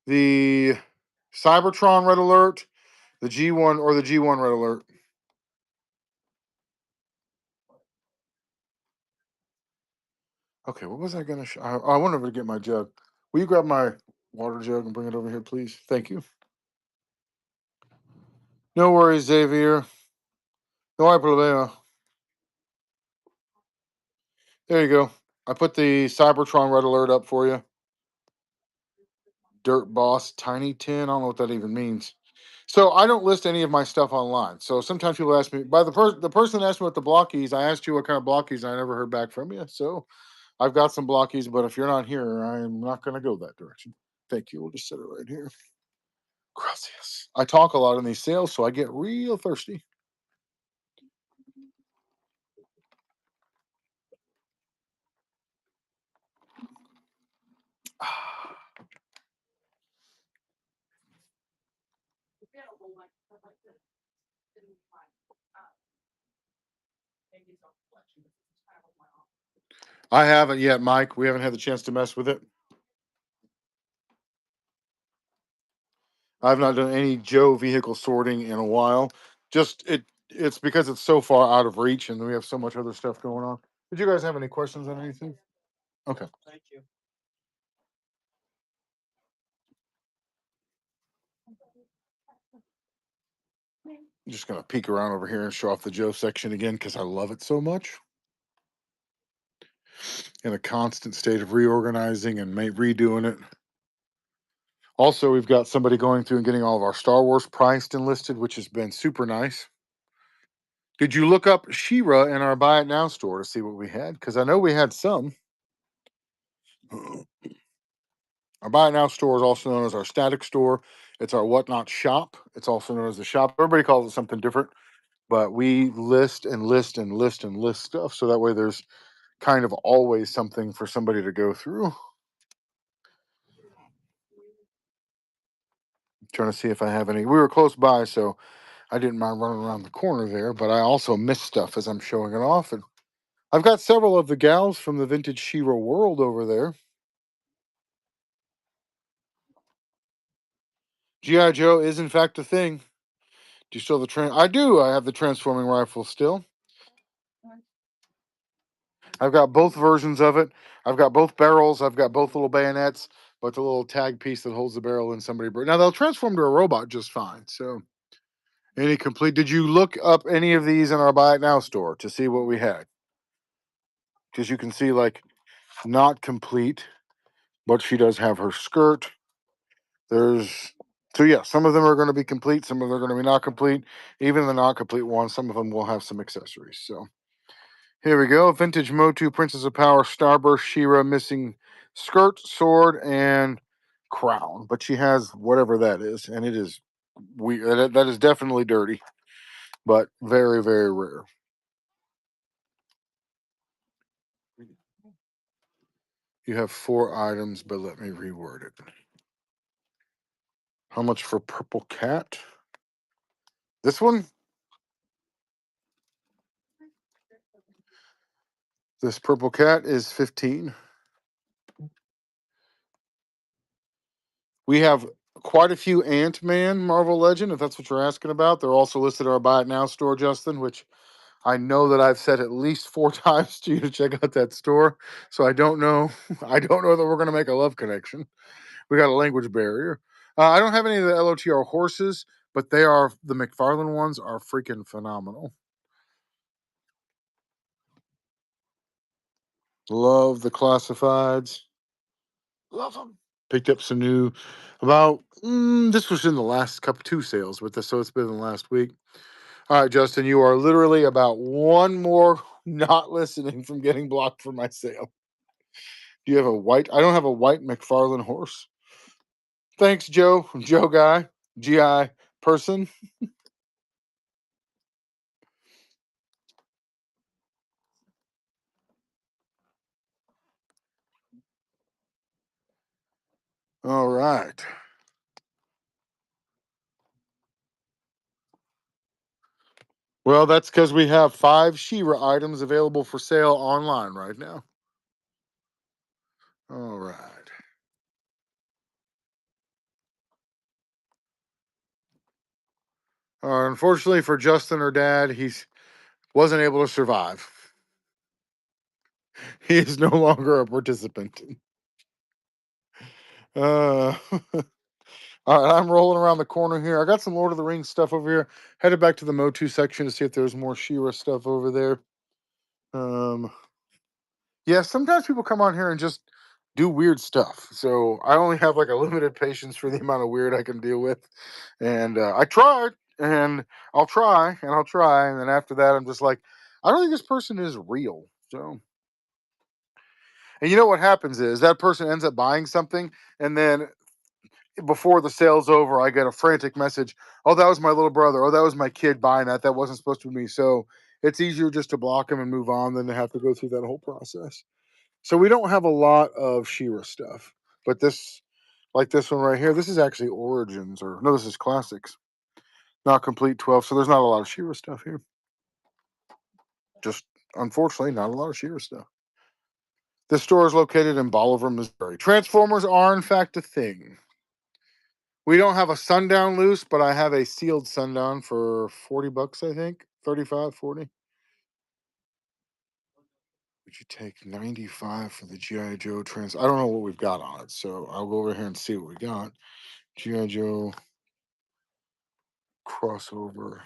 The Cybertron red alert, the G1 or the G1 red alert? Okay, what was I gonna show? I wanted to get my jug. Will you grab my water jug and bring it over here, please? Thank you. No worries, Xavier. No hay problema. There you go. I put the Cybertron red alert up for you. Dirt Boss Tiny Tin. I don't know what that even means. So I don't list any of my stuff online. So sometimes people ask me, by the person asked me what the blockies, I asked you what kind of blockies, and I never heard back from you. So I've got some blockies, but if you're not here, I am not going to go that direction. Thank you. We'll just set it right here. Gracias. I talk a lot in these sales, so I get real thirsty. I haven't yet, Mike. We haven't had the chance to mess with it. I've not done any Joe vehicle sorting in a while. It's because it's so far out of reach and we have so much other stuff going on. Did you guys have any questions on anything? Okay. Thank you. I'm just gonna peek around over here and show off the Joe section again because I love it so much. In a constant state of reorganizing and redoing it. Also, we've got somebody going through and getting all of our Star Wars priced and listed, which has been super nice. Did you look up Shira in our Buy It Now store to see what we had? Because I know we had some. Our Buy It Now store is also known as our static store. It's our whatnot shop. It's also known as the shop. Everybody calls it something different, but we list and list and list and list stuff. So that way there's kind of always something for somebody to go through. Trying to see if I have any. We were close by, so I didn't mind running around the corner there, but I also missed stuff as I'm showing it off. And I've got several of the gals from the Vintage Shira world over there. G.I. Joe is, in fact, a thing. Do you still have the I do. I have the transforming rifle still. I've got both versions of it. I've got both barrels. I've got both little bayonets, but the little tag piece that holds the barrel in somebody. Now, they'll transform to a robot just fine. So, any complete. Did you look up any of these in our Buy It Now store to see what we had? Because you can see, like, not complete, but she does have her skirt. There's so yeah, some of them are going to be complete, some of them are going to be not complete. Even the not complete ones, some of them will have some accessories. So here we go: vintage MOTU Princess of Power Starburst Shira missing skirt, sword, and crown, but she has whatever that is, and it is that is definitely dirty, but very very rare. You have 4 items, but let me reword it. How much for Purple Cat? This one? This Purple Cat is 15. We have quite a few Ant-Man Marvel Legend, if that's what you're asking about. They're also listed in our Buy It Now store, Justin, which I know that I've said at least 4 times to you to check out that store. So I don't know. I don't know that we're going to make a love connection. We got a language barrier. I don't have any of the LOTR horses, but the McFarlane ones are freaking phenomenal. Love the classifieds. Love them. Picked up some new this was in the last couple 2 sales with this, so it's been in the last week. All right, Justin, you are literally about one more not listening from getting blocked from my sale. Do you have a white? I don't have a white McFarlane horse. Thanks, Joe. Joe guy, GI person. All right. Well, that's because we have 5 Shira items available for sale online right now. All right. Unfortunately for Justin or Dad, he's wasn't able to survive. He is no longer a participant. Uh, all right, I'm rolling around the corner here. I got some Lord of the Rings stuff over here. Headed back to the MOTU section to see if there's more She-Ra stuff over there. Yeah, sometimes people come on here and just do weird stuff. So I only have like a limited patience for the amount of weird I can deal with. And I tried, and I'll try, and I'll try, and then after that, I'm just like, I don't think this person is real. So. And you know what happens is that person ends up buying something, and then before the sale's over, I get a frantic message. Oh, that was my little brother. Oh, that was my kid buying that. That wasn't supposed to be me. So it's easier just to block them and move on than to have to go through that whole process. So we don't have a lot of She-Ra stuff, but like this one right here, this is actually Origins, or no, this is Classics, not complete 12. So there's not a lot of She-Ra stuff here. Just unfortunately, not a lot of She-Ra stuff. This store is located in Bolivar, Missouri. Transformers are in fact a thing. We don't have a sundown loose, but I have a sealed sundown for $40, I think. 35, 40. Would you take 95 for the GI Joe trans? I don't know what we've got on it, so I'll go over here and see what we got. GI Joe crossover.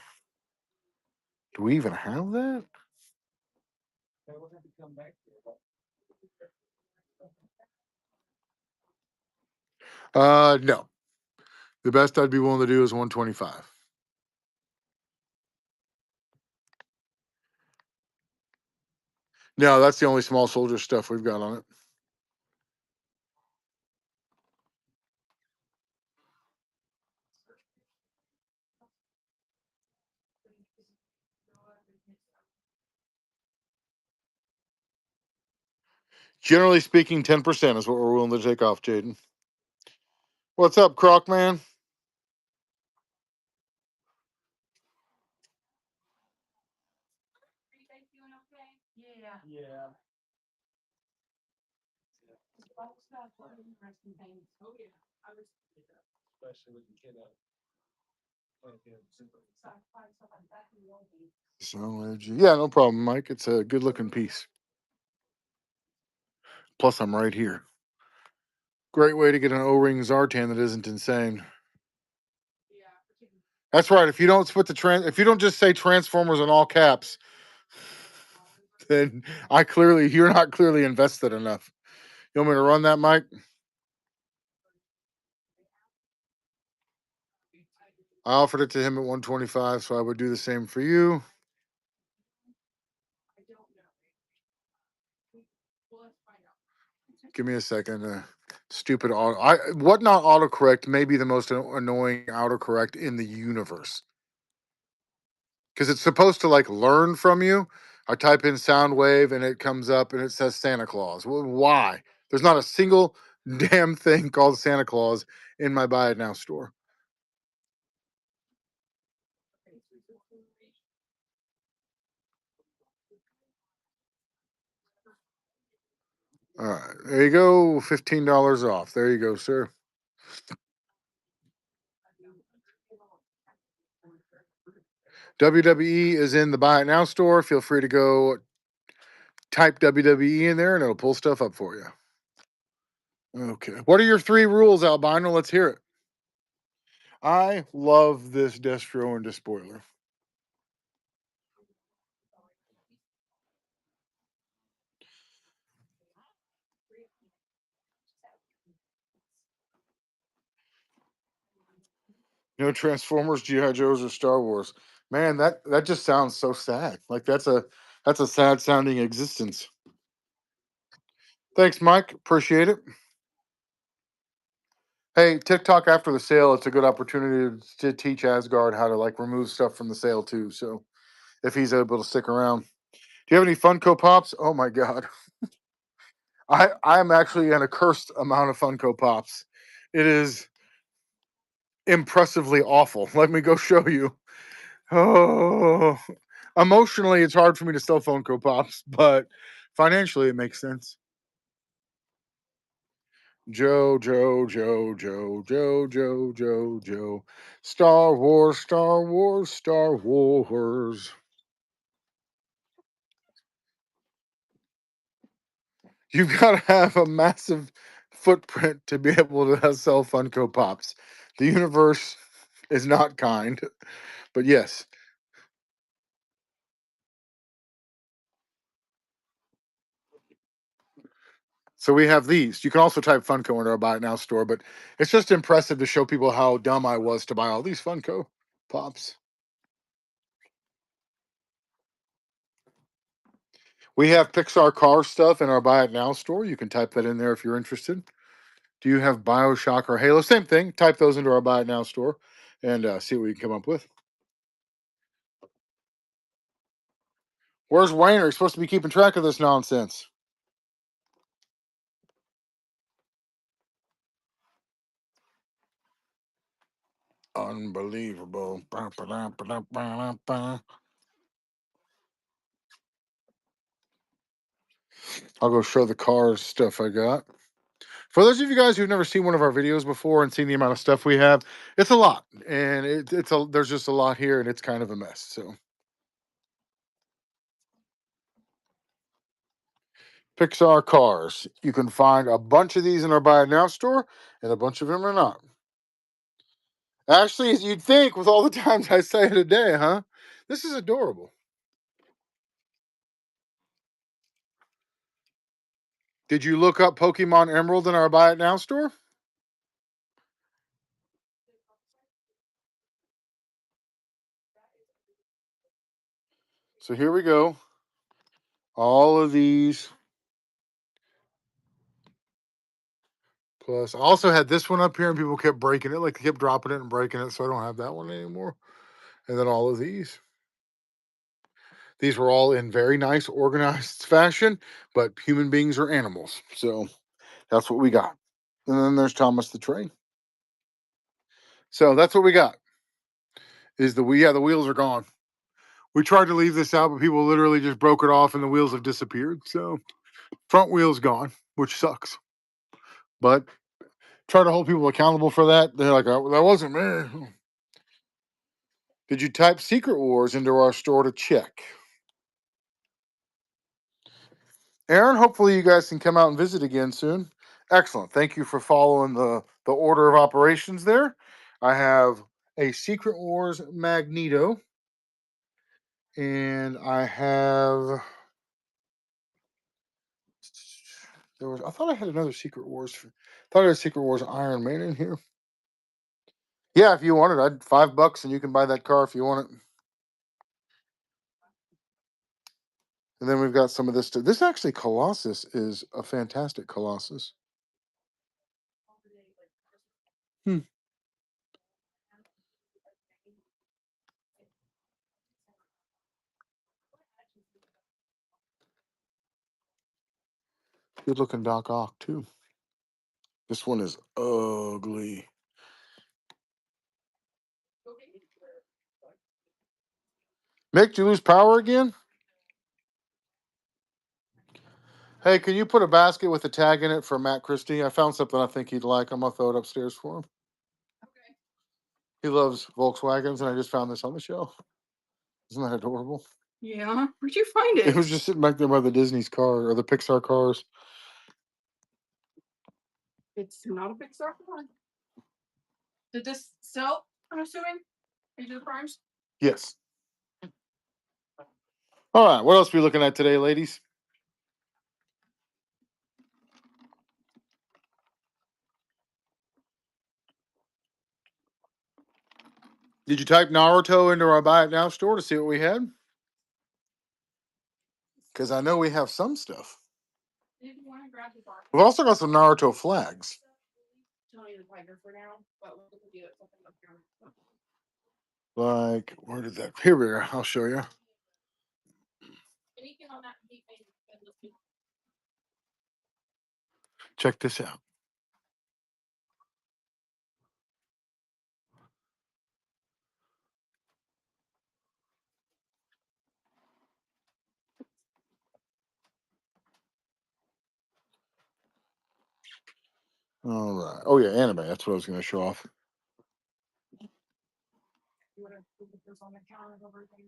Do we even have that? No. The best I'd be willing to do is 125. No, that's the only small soldier stuff we've got on it. Generally speaking, 10% is what we're willing to take off, Jaden. What's up, Croc Man? Yeah, no problem, Mike. It's a good looking piece. Plus, I'm right here. Great way to get an O-ring Zartan that isn't insane. That's right. If you don't split the if you don't just say Transformers in all caps, then you're not clearly invested enough. You want me to run that, Mike? I offered it to him at 125, so I would do the same for you. Give me a second. Stupid what not autocorrect may be the most annoying autocorrect in the universe because it's supposed to like learn from you. I type in sound wave and it comes up and it says Santa Claus. Well, why? There's not a single damn thing called Santa Claus in my Buy It Now store. All right, there you go. $15 off. There you go, sir. WWE is in the Buy It Now store. Feel free to go type WWE in there and it'll pull stuff up for you. Okay. What are your 3 rules, Albino? Let's hear it. I love this Destro and Despoiler. No Transformers, GI Joes, or Star Wars. Man, that just sounds so sad. Like that's a sad sounding existence. Thanks, Mike. Appreciate it. Hey, TikTok after the sale, it's a good opportunity to teach Asgard how to like remove stuff from the sale too. So if he's able to stick around. Do you have any Funko Pops? Oh my god. I'm actually an accursed amount of Funko Pops. It is impressively awful. Let me go show you. Oh, emotionally, it's hard for me to sell Funko Pops, but financially, it makes sense. Joe, Joe, Joe, Joe, Joe, Joe, Joe, Joe. Star Wars, Star Wars, Star Wars. You've got to have a massive footprint to be able to sell Funko Pops. The universe is not kind, but yes. So we have these. You can also type Funko into our Buy It Now store, but it's just impressive to show people how dumb I was to buy all these Funko Pops. We have Pixar car stuff in our Buy It Now store. You can type that in there if you're interested. Do you have Bioshock or Halo? Same thing. Type those into our Buy It Now store and see what we can come up with. Where's Wayne? Are you supposed to be keeping track of this nonsense? Unbelievable. I'll go show the cars stuff I got. For those of you guys who've never seen one of our videos before and seen the amount of stuff we have, it's a lot, and there's just a lot here, and it's kind of a mess. So, Pixar cars, you can find a bunch of these in our Buy It Now store, and a bunch of them are not. Actually, as you'd think, with all the times I say it a day, huh? This is adorable. Did you look up Pokemon Emerald in our Buy It Now store? So here we go. All of these. Plus, I also had this one up here, and people kept breaking it. Like, they kept dropping it and breaking it, so I don't have that one anymore. And then all of these. These were all in very nice, organized fashion, but human beings are animals. So that's what we got. And then there's Thomas the Train. So that's what we got. Is the wheels are gone. We tried to leave this out, but people literally just broke it off and the wheels have disappeared. So front wheel's gone, which sucks. But try to hold people accountable for that. They're like, oh, that wasn't me. Did you type Secret Wars into our store to check? Aaron, hopefully you guys can come out and visit again soon. Excellent. Thank you for following the order of operations there. I have a Secret Wars Magneto. And I have I thought I had another Secret Wars. Thought I had a Secret Wars Iron Man in here. Yeah, if you want it, I'd $5 and you can buy that car if you want it. And then we've got some of this stuff. This actually Colossus is a fantastic Colossus. Hmm. Good looking Doc Ock too. This one is ugly. Mick, did you lose power again? Hey, can you put a basket with a tag in it for Matt Christie? I found something I think he'd like. I'm gonna throw it upstairs for him. Okay. He loves Volkswagens, and I just found this on the shelf. Isn't that adorable? Yeah. Where'd you find It it? was just sitting back there by the Disney's car or the Pixar cars. It's not a Pixar car. Did this sell? I'm assuming. Age of the Primes. Yes. All right. What else are we looking at today, ladies? Did you type Naruto into our Buy It Now store to see what we had? Because I know we have some stuff. If you want to grab the bar. We've also got some Naruto flags. Tony the Tiger for now, but we'll do it something up here. Like, where did that? Here we are. I'll show you. Anything on that deep vein, Check this out. All right. Oh, yeah, anime. That's what I was going to show off. you want to put this on the counter over there.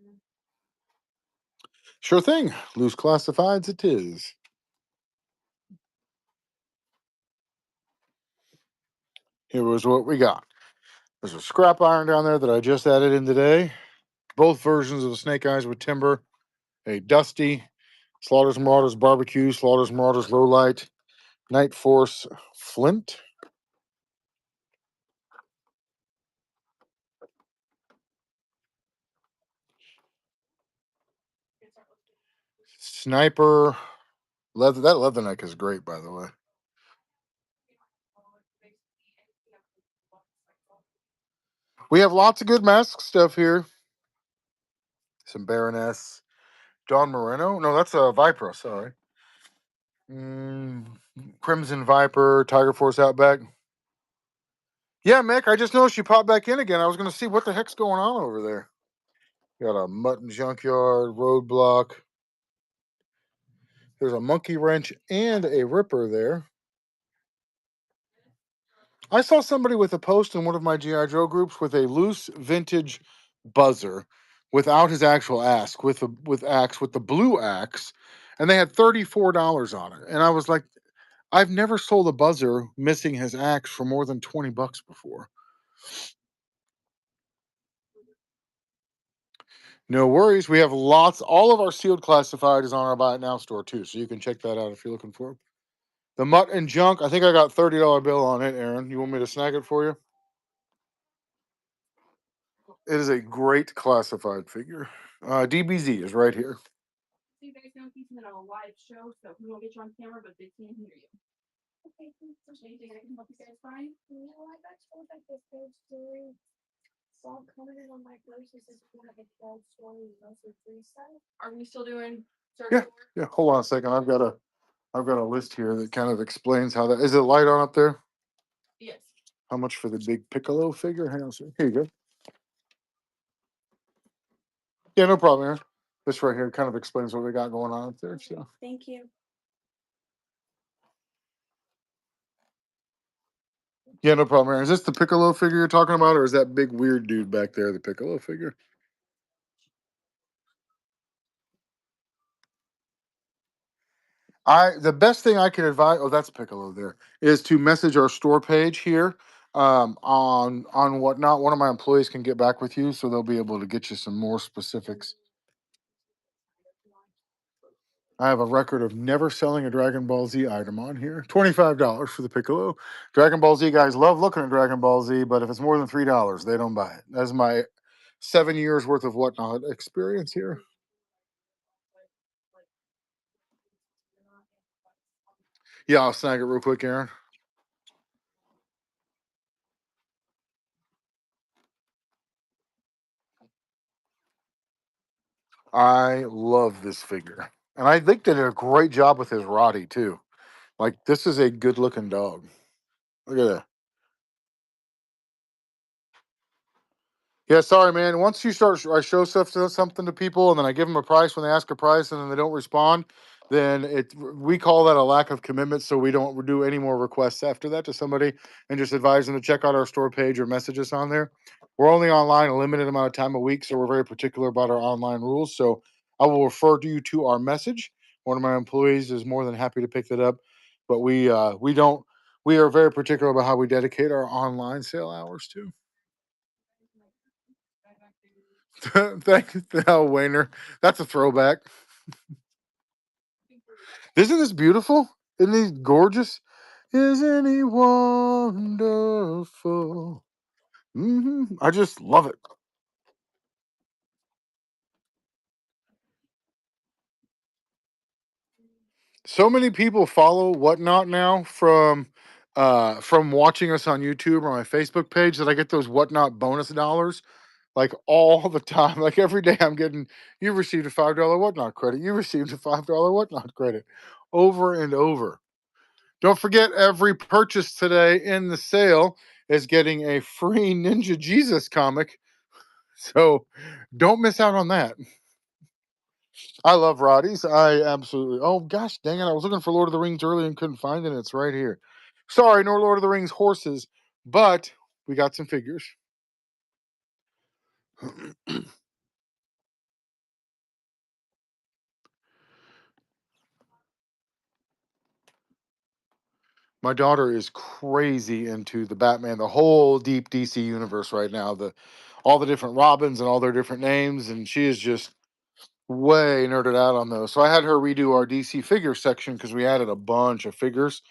Sure thing. Loose classifieds it is. Here was what we got. There's a scrap iron down there that I just added in today. Both versions of the Snake Eyes with timber. A Dusty, Slaughters Marauders Barbecue, Slaughters Marauders Lowlight, Night Force Flint. Sniper leather. That leather neck is great, by the way. We have lots of good mask stuff here. Some Baroness. Don Moreno. No, that's a Viper. Sorry. Crimson Viper, Tiger Force Outback. Yeah, Mick, I just noticed you popped back in again. I was going to see what the heck's going on over there. Got a Mutton Junkyard, Roadblock. There's a Monkey Wrench and a Ripper there. I saw somebody with a post in one of my G.I. Joe groups with a loose vintage buzzer without his actual axe, with the blue axe, and they had $34 on it. And I was like, I've never sold a buzzer missing his axe for more than $20 before. No worries. We have lots. All of our sealed classified is on our Buy It Now store too, so you can check that out if you're looking for it. The Mutt and Junk. I think I got $30 bill on it, Aaron. You want me to snag it for you? It is a great classified figure. DBZ is right here. so you guys know he's in a live show, so we won't get you on camera, but they can hear you. Okay, anything I can help you guys find? No, I got told that this ghost story. So I'm commenting on my first. This is one of the ghost stories, mostly freestyle. Are we still doing? Yeah, yeah. Hold on a second. I've got a list here that kind of explains how that is. It light on up there? Yes. How much for the big piccolo figure? Hang on a second. Here you go. Yeah, no problem, Aaron. This right here kind of explains what we got going on up there. So Thank you. yeah, no problem, Aaron. Is this the piccolo figure you're talking about, or is that big weird dude back there the piccolo figure? The best thing I can advise. Oh, that's Piccolo there. Is to message our store page here on whatnot. One of my employees can get back with you, so they'll be able to get you some more specifics. I have a record of never selling a Dragon Ball Z item on here. $25 for the Piccolo. Dragon Ball Z guys love looking at Dragon Ball Z, but if it's more than $3, they don't buy it. That's my 7 years worth of whatnot experience here. Yeah, I'll snag it real quick, Aaron. I love this figure. And I think they did a great job with his Roddy, too. Like, this is a good looking dog. Look at that. Yeah, sorry, man. Once you start, I show something to people, and then I give them a price when they ask a price, and then they don't respond. Then we call that a lack of commitment. So we don't do any more requests after that to somebody, and just advise them to check out our store page or message us on there. We're only online a limited amount of time a week, so we're very particular about our online rules. So I will refer you to our message. One of my employees is more than happy to pick that up, but we don't. We are very particular about how we dedicate our online sale hours to. Thank you, Wayner. That's a throwback. Isn't this beautiful? Isn't he gorgeous? Isn't he wonderful? I just love it. So many people follow whatnot now from watching us on YouTube or my Facebook page that I get those whatnot bonus dollars like all the time. Like every day I'm getting you received a $5 whatnot credit. You received a $5 whatnot credit over and over. Don't forget, every purchase today in the sale is getting a free Ninja Jesus comic. So don't miss out on that. I love Roddy's. I absolutely. Oh gosh, dang it! I was looking for Lord of the Rings earlier and couldn't find it. It's right here. Sorry, no Lord of the Rings horses, but we got some figures. My daughter is crazy into the Batman, the whole deep DC universe right now. The all the different Robins and all their different names, and she is just way nerded out on those. So I had her redo our DC figure section because we added a bunch of figures.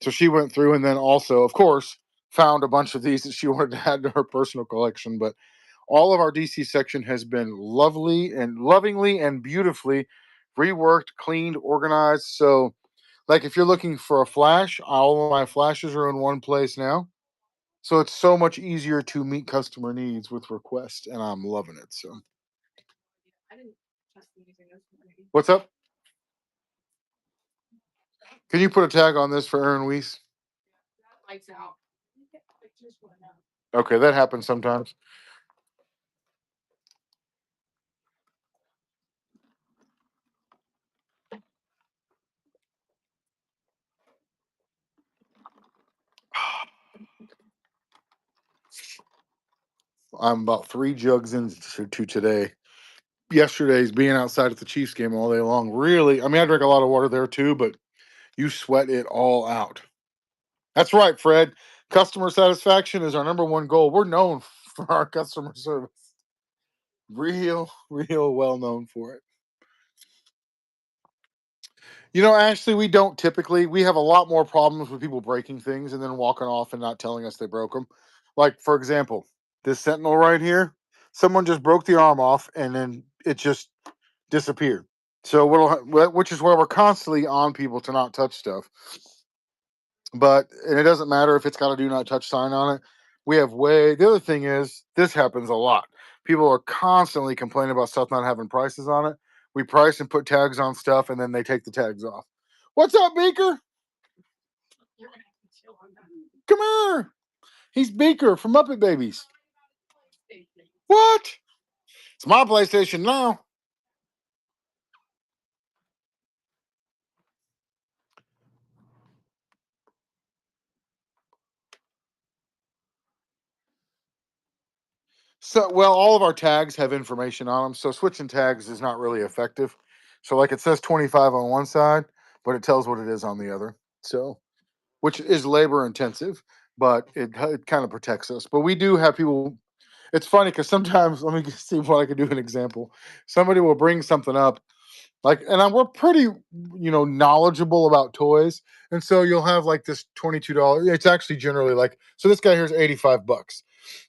So she went through and then also, of course, found a bunch of these that she wanted to add to her personal collection. But all of our DC section has been lovingly and beautifully reworked, cleaned, organized. So, like if you're looking for a flash, all of my flashes are in one place now. So it's so much easier to meet customer needs with requests, and I'm loving it. So, what's up? Can you put a tag on this for Aaron Weiss? Lights out. Okay, that happens sometimes. I'm about 3 jugs into today. Yesterday's being outside at the Chiefs game all day long. Really, I mean, I drink a lot of water there too, but you sweat it all out. That's right, Fred. Customer satisfaction is our number one goal. We're known for our customer service. Real well known for it. You know, Ashley, we don't typically. We have a lot more problems with people breaking things and then walking off and not telling us they broke them. Like, for example, this Sentinel right here, someone just broke the arm off and then it just disappeared. So which is where we're constantly on people to not touch stuff. But and it doesn't matter if it's got a do not touch sign on it. We have the other thing is this happens a lot. People are constantly complaining about stuff not having prices on it. We price and put tags on stuff and then they take the tags off. What's up, Beaker? Come here. He's Beaker from Muppet Babies. What? It's my PlayStation now. So, well, all of our tags have information on them. So switching tags is not really effective. So, like it says 25 on one side, but it tells what it is on the other. So, which is labor intensive, but it kind of protects us. But we do have people. It's funny because sometimes, let me see what I can do an example. Somebody will bring something up like, and we're pretty, knowledgeable about toys, and so you'll have like this $22. It's actually generally like, so this guy here's $85.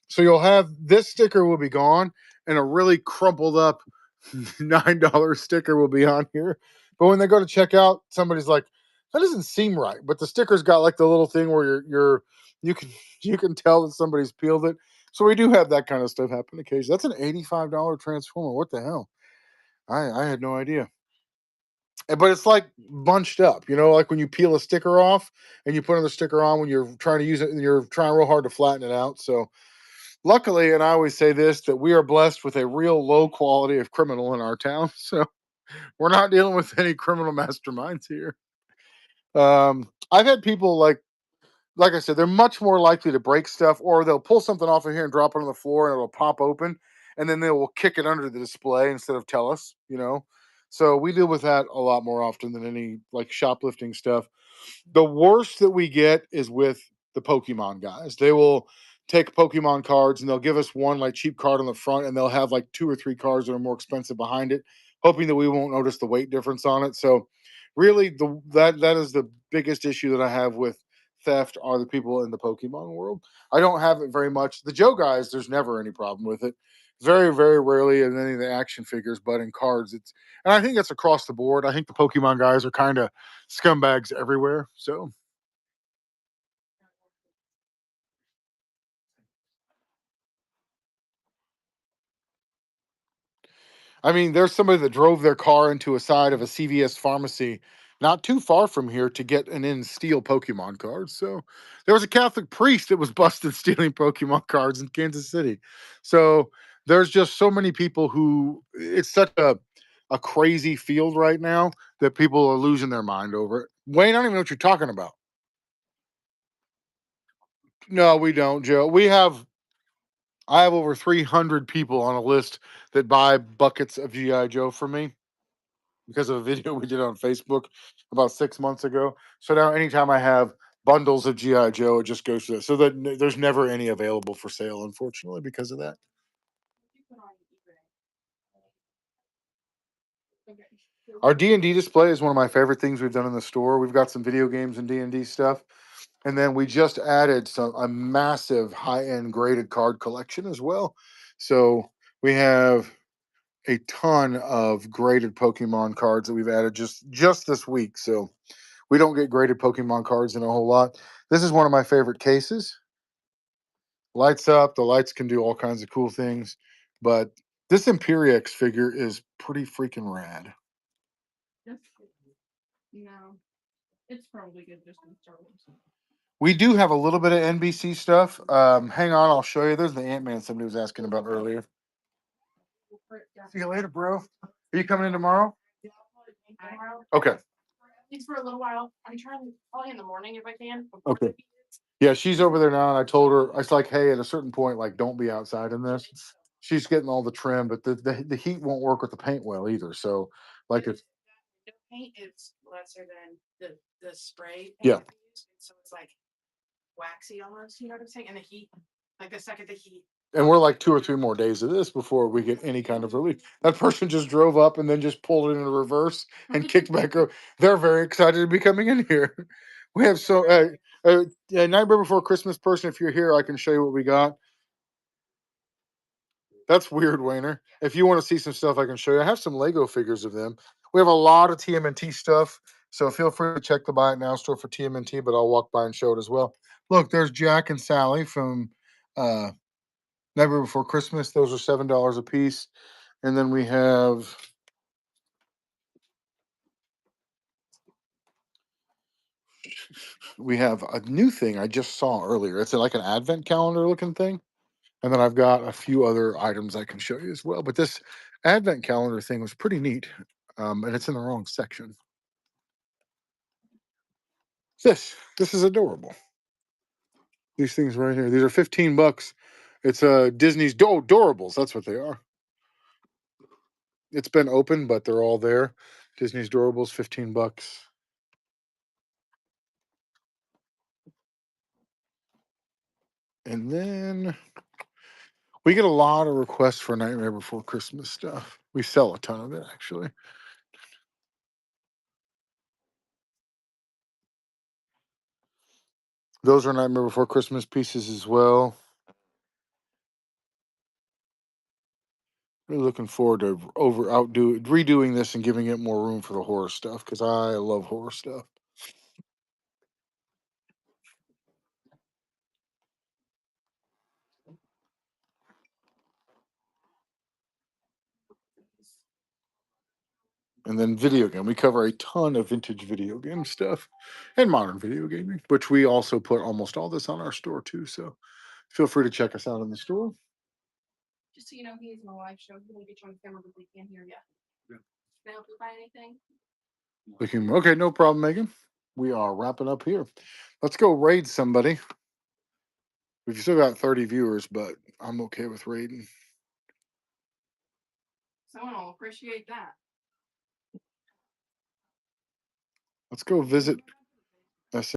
So you'll have this sticker will be gone, and a really crumpled up $9 sticker will be on here. But when they go to check out, somebody's like, "That doesn't seem right." But the sticker's got like the little thing where you can you can tell that somebody's peeled it. So we do have that kind of stuff happen occasionally. That's an $85 transformer. What the hell? I had no idea. But it's like bunched up, like when you peel a sticker off and you put another sticker on when you're trying to use it and you're trying real hard to flatten it out. So luckily, and I always say this, that we are blessed with a real low quality of criminal in our town. So we're not dealing with any criminal masterminds here. I've had people like I said, they're much more likely to break stuff, or they'll pull something off of here and drop it on the floor, and it'll pop open, and then they will kick it under the display instead of tell us. So we deal with that a lot more often than any like shoplifting stuff. The worst that we get is with the Pokemon guys. They will take Pokemon cards and they'll give us one like cheap card on the front, and they'll have like two or three cards that are more expensive behind it, hoping that we won't notice the weight difference on it. So really that is the biggest issue that I have with theft are the people in the Pokemon world. I don't have it very much. The Joe guys, there's never any problem with it. Very, very rarely in any of the action figures, but in cards, and I think that's across the board. I think the Pokemon guys are kind of scumbags everywhere. So I mean, there's somebody that drove their car into a side of a CVS pharmacy not too far from here to get an in steal Pokemon cards. So there was a Catholic priest that was busted stealing Pokemon cards in Kansas City. So there's just so many people who it's such a crazy field right now that people are losing their mind over it. Wayne, I don't even know what you're talking about. No, we don't, Joe. I have over 300 people on a list that buy buckets of GI Joe for me because of a video we did on Facebook about 6 months ago. So now, anytime I have bundles of GI Joe, it just goes to that. So that there's never any available for sale, unfortunately, because of that. Our D&D display is one of my favorite things we've done in the store. We've got some video games and D&D stuff, and then we just added a massive high-end graded card collection as well. So we have a ton of graded Pokemon cards that we've added just this week. So we don't get graded Pokemon cards in a whole lot. This is one of my favorite cases. Lights up. The lights can do all kinds of cool things. But this Imperiex figure is pretty freaking rad. No, it's probably good just in Star Wars. We do have a little bit of NBC stuff. Hang on, I'll show you. There's the Ant-Man somebody was asking about earlier. See you later, bro. Are you coming in tomorrow? Okay. At least for a little while. I'm trying probably in the morning if I can. Okay. Yeah, she's over there now, and I told her, I was like, hey, at a certain point, like, don't be outside in this. She's getting all the trim, but the heat won't work with the paint well either. So, like, it's The paint is lesser than the spray paint. Yeah. So it's like waxy almost, you know what I'm saying? And the heat, like the second the heat. and we're like 2 or 3 more days of this before we get any kind of relief. That person just drove up and then just pulled it in reverse and kicked back. They're very excited to be coming in here. We have Nightmare Before Christmas person. If you're here, I can show you what we got. That's weird, Wayner. If you want to see some stuff, I can show you. I have some Lego figures of them. We have a lot of TMNT stuff, so feel free to check the Buy It Now store for TMNT, but I'll walk by and show it as well. Look, there's Jack and Sally from uh, Nightmare Before Christmas. Those are $7 a piece. And then we have a new thing I just saw earlier. It's like an advent calendar looking thing. And then I've got a few other items I can show you as well. But this advent calendar thing was pretty neat. And it's in the wrong section. This is adorable. These things right here. These are $15. It's Disney's Doorables. That's what they are. It's been open, but they're all there. Disney's Doorables, $15. And then we get a lot of requests for Nightmare Before Christmas stuff. We sell a ton of it, actually. Those are Nightmare Before Christmas pieces as well. Really looking forward to redoing this and giving it more room for the horror stuff because I love horror stuff. And then video game. We cover a ton of vintage video game stuff and modern video gaming, which we also put almost all this on our store too. So feel free to check us out in the store. Just so you know, he's in a live show. He won't get you on camera, but we can't hear you. Yeah. Can I help you find anything? Okay, no problem, Megan. We are wrapping up here. Let's go raid somebody. We've still got 30 viewers, but I'm okay with raiding. Someone will appreciate that. Let's go visit